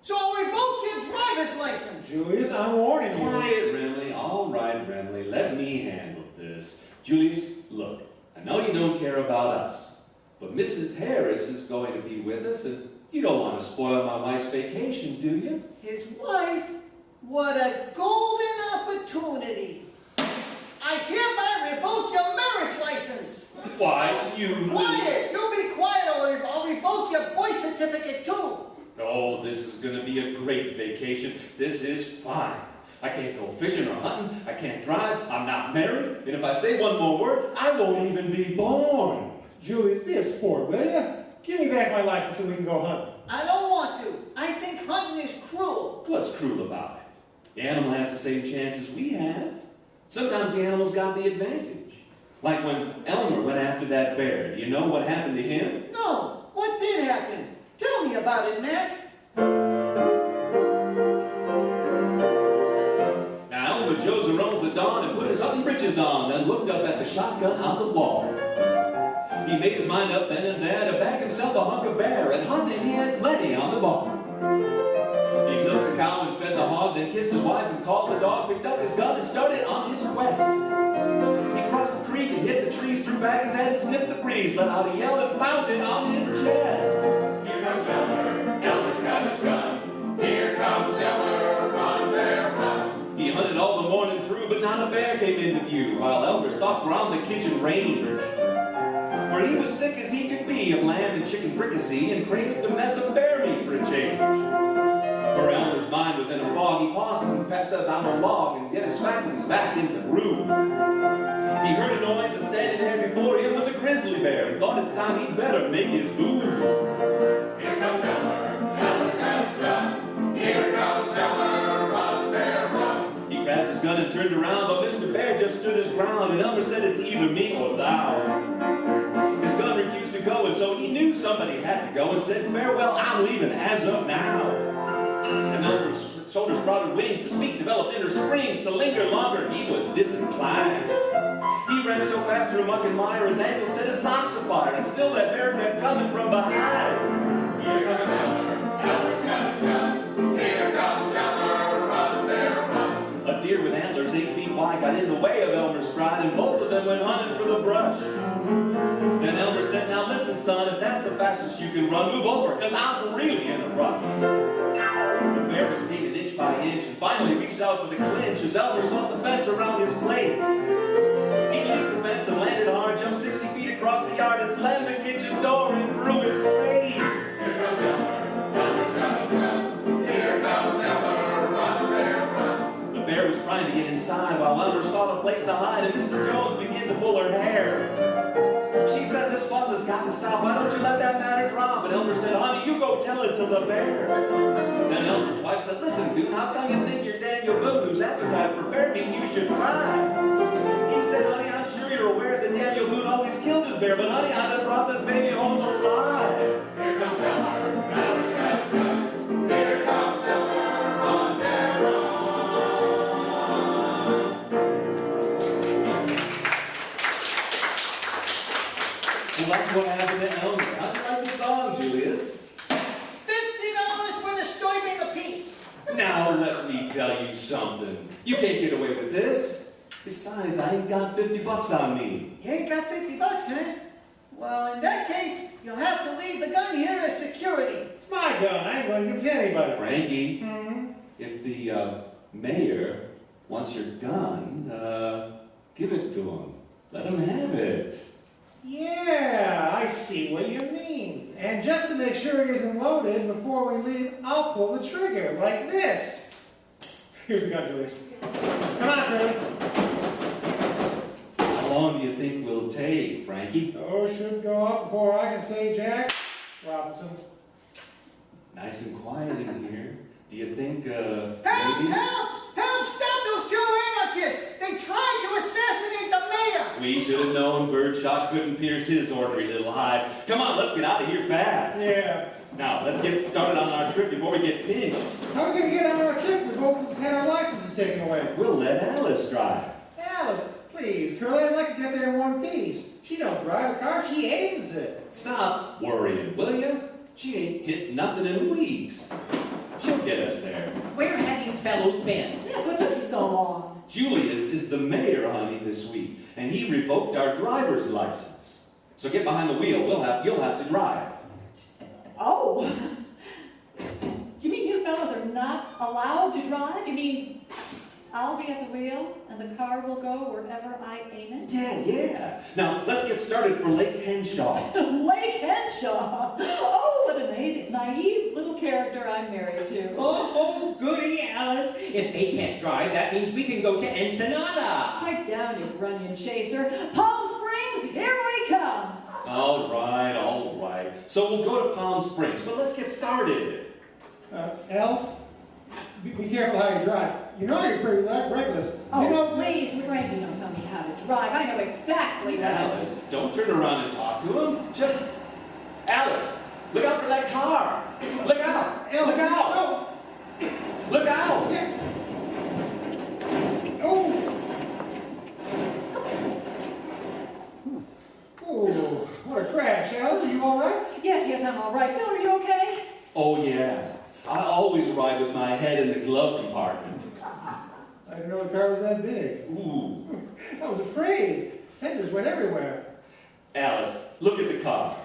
[SPEAKER 11] So I'll revoke your driver's license.
[SPEAKER 8] Julius, I'm warning you.
[SPEAKER 2] Quiet, Remley. All right, Remley. Let me handle this. Julius, look, I know you don't care about us, but Mrs. Harris is going to be with us, and you don't want to spoil my wife's vacation, do you?
[SPEAKER 11] His wife? What a golden opportunity. I hereby revoke your marriage license.
[SPEAKER 2] Why, you...
[SPEAKER 11] Quiet! You be quiet or I'll revoke your boy certificate too.
[SPEAKER 2] Oh, this is going to be a great vacation. This is fine. I can't go fishing or hunting. I can't drive. I'm not married. And if I say one more word, I won't even be born.
[SPEAKER 8] Julius, be a sport, will you? Give me back my license so we can go hunting.
[SPEAKER 11] I don't want to. I think hunting is cruel.
[SPEAKER 2] What's cruel about it? The animal has the same chance as we have. Sometimes the animal's got the advantage. Like when Elmer went after that bear. Do you know what happened to him?
[SPEAKER 11] No. What did happen? Tell me about it, Mac.
[SPEAKER 2] Now Elmer Joseph rose at dawn and put his hunting breeches on, then looked up at the shotgun on the wall. He made his mind up then and there to back himself a hunk of bear, and hunting he had plenty on the bar. He milked the cow and fed the hog, then kissed his wife and called the dog, picked up his gun and started on his quest. He crossed the creek and hit the trees, threw back his head and sniffed the breeze, let out a yell and pounded on his chest.
[SPEAKER 10] Here comes Elmer, Elmer's got his gun. Here comes Elmer, run, bear, run.
[SPEAKER 2] He hunted all the morning through, but not a bear came into view, while Elmer's thoughts were on the kitchen range. For he was sick as he could be of lamb and chicken fricassee, and craved a mess of bear meat for a change. For Elmer's mind was in a fog, he paused and passed down a log and get his faculties back in the groove. He heard a noise, and standing there before him was a grizzly bear, and thought it's time he'd better make his move.
[SPEAKER 10] Here comes Elmer, Elmer's got his gun. Here comes Elmer, run, bear, run.
[SPEAKER 2] He grabbed his gun and turned around, but Mr. Bear just stood his ground, and Elmer said, "It's either me or thou." His gun refused to go, and so he knew somebody had to go, and said, "Farewell, I'm leaving as of now." And Elmer's shoulders sprouted wings, to speak developed inner springs, to linger longer he was disinclined. He ran so fast through muck and mire, his ankles set his socks afire, and still that bear kept coming from behind.
[SPEAKER 10] Here comes Elmer, Elmer's got his gun. Here comes Elmer, run, bear, run.
[SPEAKER 2] A deer with antlers 8 feet wide got in the way of Elmer's stride, and both of them went hunting for the brush. Then Elmer said, "Now listen, son, if that's the fastest you can run, move over, because I'm really in a rush." The bear was gated inch by inch, and finally reached out for the clinch as Elmer sought the fence around his place. He leaped the fence and landed hard, jumped 60 feet across the yard, and slammed the kitchen door in Bruin's face.
[SPEAKER 10] Here comes Elmer, Elmer's got his gun. Here comes Elmer, run, bear, run.
[SPEAKER 2] The bear was trying to get inside. inside while Elmer sought a place to hide, and Mr. Jones began to pull her hair. She said, "This fuss has got to stop. Why don't you let that matter drop?" And Elmer said, "Honey, you go tell it to the bear." Then Elmer's wife said, "Listen, dude, how come you think you're Daniel Boone, whose appetite for bear meat you should try?" He said, "Honey, I'm sure you're aware that Daniel Boone always killed his bear, but honey, I done brought this baby home alive."
[SPEAKER 10] Here comes Elmer, Elmer's grandson. Here comes Elmer on their own.
[SPEAKER 2] Well, that's what happened to Elmer. How'd you like the song, Julius?
[SPEAKER 11] $50 for disturbing the peace.
[SPEAKER 2] Now let me tell you something. You can't get away with this. Besides, I ain't got $50 on me.
[SPEAKER 11] You ain't got $50, huh? Well, in that case, you'll have to leave the gun here as security.
[SPEAKER 8] It's my gun. I ain't going to give it to anybody.
[SPEAKER 2] Frankie, if the mayor wants your gun, give it to him. Let him have it.
[SPEAKER 8] Yeah, I see what you mean. And just to make sure it isn't loaded before we leave, I'll pull the trigger like this. Here's the gun, Julius. Come on, Curly.
[SPEAKER 2] How long do you think we'll take, Frankie?
[SPEAKER 8] Oh, should go up before I can say Jack Robinson.
[SPEAKER 2] Nice and quiet in here. Do you think,
[SPEAKER 11] Help!
[SPEAKER 2] maybe?
[SPEAKER 11] Help! Help! Stop those two anarchists! They tried to assassinate the mayor!
[SPEAKER 2] We should have known birdshot couldn't pierce his ornery little hide. Come on, let's get out of here fast.
[SPEAKER 8] Yeah.
[SPEAKER 2] Now, let's get started on our trip before we get pinched.
[SPEAKER 8] How are we going to get on our trip? We both had our licenses taken away.
[SPEAKER 2] We'll let Alice drive.
[SPEAKER 8] Alice, please, Curly, I'd like to get there in one piece. She don't drive the car, she aims it.
[SPEAKER 2] Stop worrying, will you? She ain't hit nothing in weeks. She'll get us there.
[SPEAKER 3] Where have you fellows been?
[SPEAKER 9] Yes, what took you so long?
[SPEAKER 2] Julius is the mayor, honey, this week, and he revoked our driver's license. So get behind the wheel. You'll have to drive.
[SPEAKER 9] Oh. You mean you fellas are not allowed to drive? You mean I'll be at the wheel and the car will go wherever I aim it?
[SPEAKER 2] Yeah. Now, let's get started for Lake Henshaw.
[SPEAKER 9] Lake Henshaw! Oh, what a naive little character I'm married to.
[SPEAKER 6] Oh, goody, Alice. If they can't drive, that means we can go to Ensenada.
[SPEAKER 9] Pipe down, you runyon chaser. Palm Springs, here we come!
[SPEAKER 2] All right. So we'll go to Palm Springs, but let's get started.
[SPEAKER 8] Alice, be careful how you drive. You know you're pretty reckless.
[SPEAKER 9] Oh,
[SPEAKER 8] You know,
[SPEAKER 9] please, Frankie, don't tell me how to drive. I know exactly what to
[SPEAKER 2] Alice, don't turn around and talk to him. Just, Alice, look out for that car. Look out.
[SPEAKER 8] Alice,
[SPEAKER 2] Look out.
[SPEAKER 8] no.
[SPEAKER 2] Look out.
[SPEAKER 8] Yeah. Oh. Oh, what a crash. Alice, are you all right?
[SPEAKER 9] Yes, I'm all right. Phil, are you okay?
[SPEAKER 2] Oh, yeah. I always ride with my head in the glove compartment.
[SPEAKER 8] I didn't know the car was that big.
[SPEAKER 2] Ooh.
[SPEAKER 8] I was afraid. Fenders went everywhere.
[SPEAKER 2] Alice, look at the car.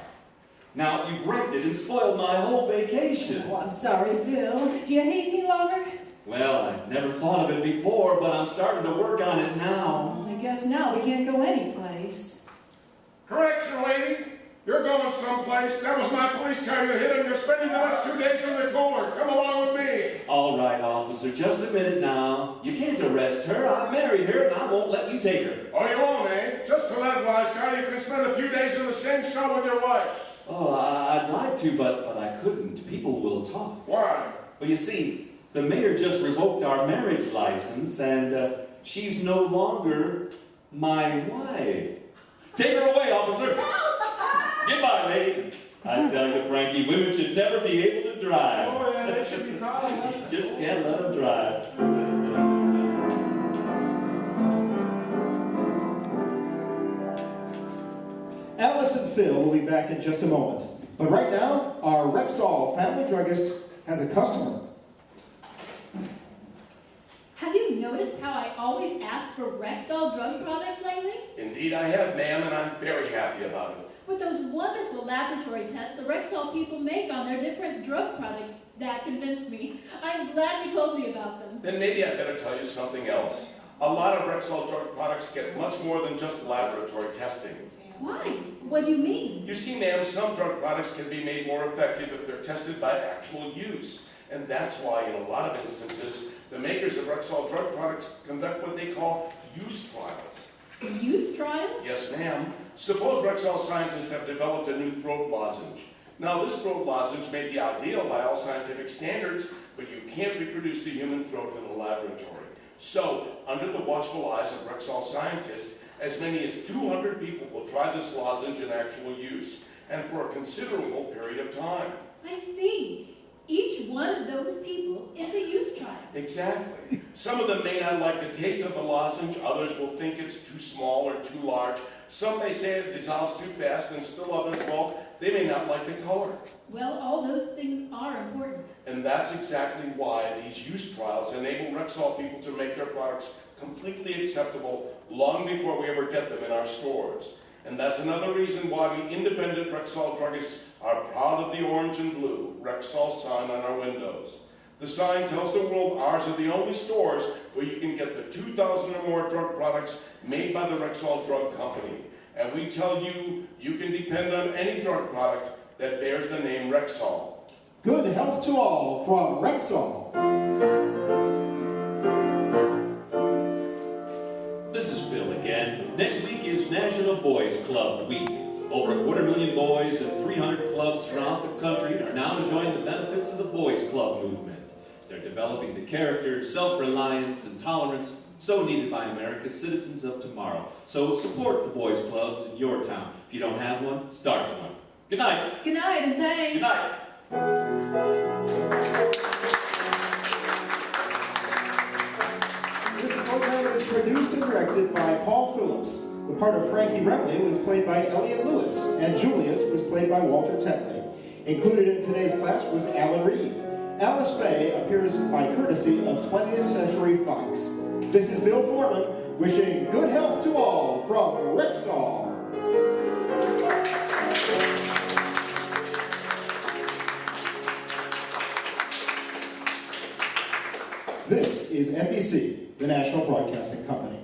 [SPEAKER 2] Now, you've wrecked it and spoiled my whole vacation.
[SPEAKER 9] Oh, I'm sorry, Phil. Do you hate me longer?
[SPEAKER 2] Well, I never thought of it before, but I'm starting to work on it now.
[SPEAKER 9] I guess now we can't go anyplace.
[SPEAKER 7] Correction, lady. You're going someplace. That was my police car you hit, and you're spending the next 2 days in the cooler. Come along with me.
[SPEAKER 2] All right, officer, just a minute now. You can't arrest her. I married her, and I won't let you take her.
[SPEAKER 7] Oh, you won't, eh? Just for that wise guy, you can spend a few days in the same cell with your wife.
[SPEAKER 2] Oh, I'd like to, but I couldn't. People will talk.
[SPEAKER 7] Why?
[SPEAKER 2] Well, you see, the mayor just revoked our marriage license, and she's no longer my wife. Take her away, officer. Goodbye, lady. I tell you, Frankie, women should never be able to drive.
[SPEAKER 8] Oh, yeah, they should be taught.
[SPEAKER 2] Just can't let them drive.
[SPEAKER 5] Alice and Phil will be back in just a moment. But right now, our Rexall family druggist has a customer.
[SPEAKER 4] Have you noticed how I always ask for Rexall drug products lately?
[SPEAKER 7] Indeed I have, ma'am, and I'm very happy about it.
[SPEAKER 4] With those wonderful laboratory tests the Rexall people make on their different drug products, that convinced me. I'm glad you told me about them.
[SPEAKER 7] Then maybe I better tell you something else. A lot of Rexall drug products get much more than just laboratory testing.
[SPEAKER 4] Why? What do you mean?
[SPEAKER 7] You see, ma'am, some drug products can be made more effective if they're tested by actual use. And that's why, in a lot of instances, the makers of Rexall drug products conduct what they call use trials.
[SPEAKER 4] Use trials?
[SPEAKER 7] Yes, ma'am. Suppose Rexall scientists have developed a new throat lozenge. Now, this throat lozenge may be ideal by all scientific standards, but you can't reproduce the human throat in a laboratory. So, under the watchful eyes of Rexall scientists, as many as 200 people will try this lozenge in actual use, and for a considerable period of time.
[SPEAKER 4] I see. Each one of those people is a use trial.
[SPEAKER 7] Exactly. Some of them may not like the taste of the lozenge, others will think it's too small or too large. Some may say it dissolves too fast, and still others, well, they may not like the color.
[SPEAKER 4] Well, all those things are important.
[SPEAKER 7] And that's exactly why these use trials enable Rexall people to make their products completely acceptable long before we ever get them in our stores. And that's another reason why we independent Rexall druggists are proud of the orange and blue Rexall sign on our windows. The sign tells the world ours are the only stores where you can get the 2,000 or more drug products made by the Rexall Drug Company. And we tell you, you can depend on any drug product that bears the name Rexall.
[SPEAKER 5] Good health to all from Rexall.
[SPEAKER 2] This is Phil again. Next week is National Boys Club Week. Over 250,000 boys and 300 clubs throughout the country are now enjoying the benefits of the Boys Club movement. They're developing the character, self-reliance, and tolerance so needed by America's citizens of tomorrow. So support the boys' clubs in your town. If you don't have one, start one. Good night.
[SPEAKER 9] Good night and thanks.
[SPEAKER 2] Good night.
[SPEAKER 5] This program is produced and directed by Paul Phillips. The part of Frankie Remley was played by Elliot Lewis, and Julius was played by Walter Tetley. Included in today's class was Alan Reed. Alice Faye appears by courtesy of 20th Century Fox. This is Bill Foreman wishing good health to all from Rexall. This is NBC, the National Broadcasting Company.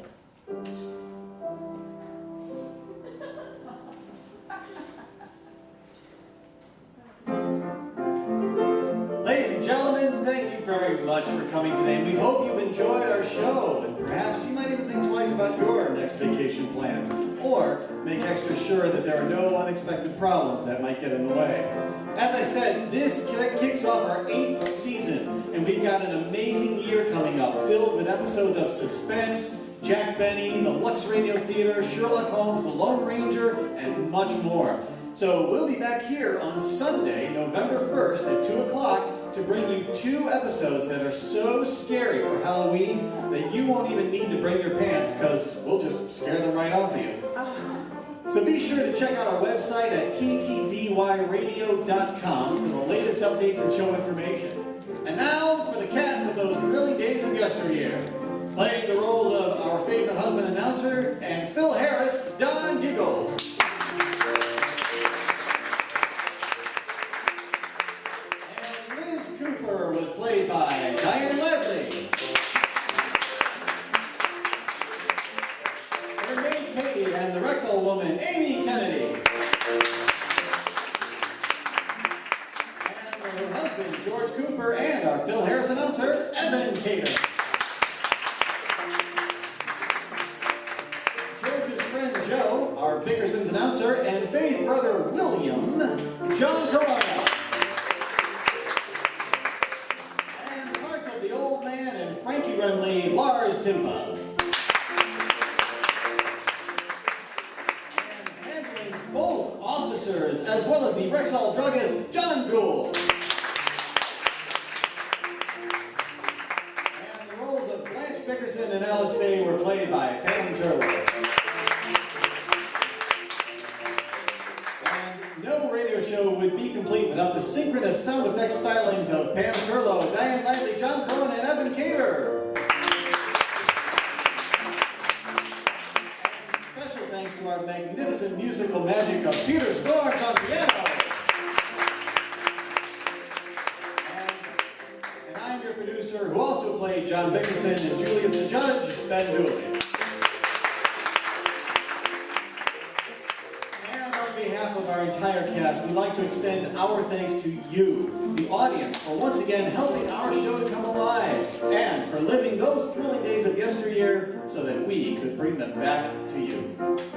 [SPEAKER 1] Ladies and gentlemen, thank you very much for coming today. And we hope you've enjoyed our show, and perhaps you might even think twice about your next vacation plans, or make extra sure that there are no unexpected problems that might get in the way. As I said, this kicks off our 8th season, and we've got an amazing year coming up, filled with episodes of Suspense, Jack Benny, the Lux Radio Theater, Sherlock Holmes, The Lone Ranger, and much more. So we'll be back here on Sunday, November 1st at 2 o'clock to bring you 2 episodes that are so scary for Halloween that you won't even need to bring your pants, because we'll just scare them right off of you. So be sure to check out our website at ttdyradio.com for the latest updates and show information. And now for the cast of those thrilling days of yesteryear. Playing the role of our favorite husband announcer and Phil Harris, Don Giggle. And Liz Cooper was played by Diane Ledley. Her maid Katie and the Rexall woman Amy Kennedy. And her husband George Cooper and our Phil Harris announcer Evan Cater. George's friend Joe, our Bickerson's announcer, and Faye's brother William, John Corona. And the parts of the old man and Frankie Remley, Lars Timpa. And handling both officers as well as the Rexall druggist, John Gould. And the roles of Blanche Bickerson and Alice Faye were played by Pam Turlow. No radio show would be complete without the synchronous sound effects stylings of Pam Turlow, Diane Lively, John Cohen, and Evan Cater. And special thanks to our magnificent musical magic of Peter Storms on piano. And I'm your producer, who also played John Bickerson and Julius the Judge, Ben Dooley. And on behalf of our entire entire cast, we'd like to extend our thanks to you, the audience, for once again helping our show to come alive, and for living those thrilling days of yesteryear so that we could bring them back to you.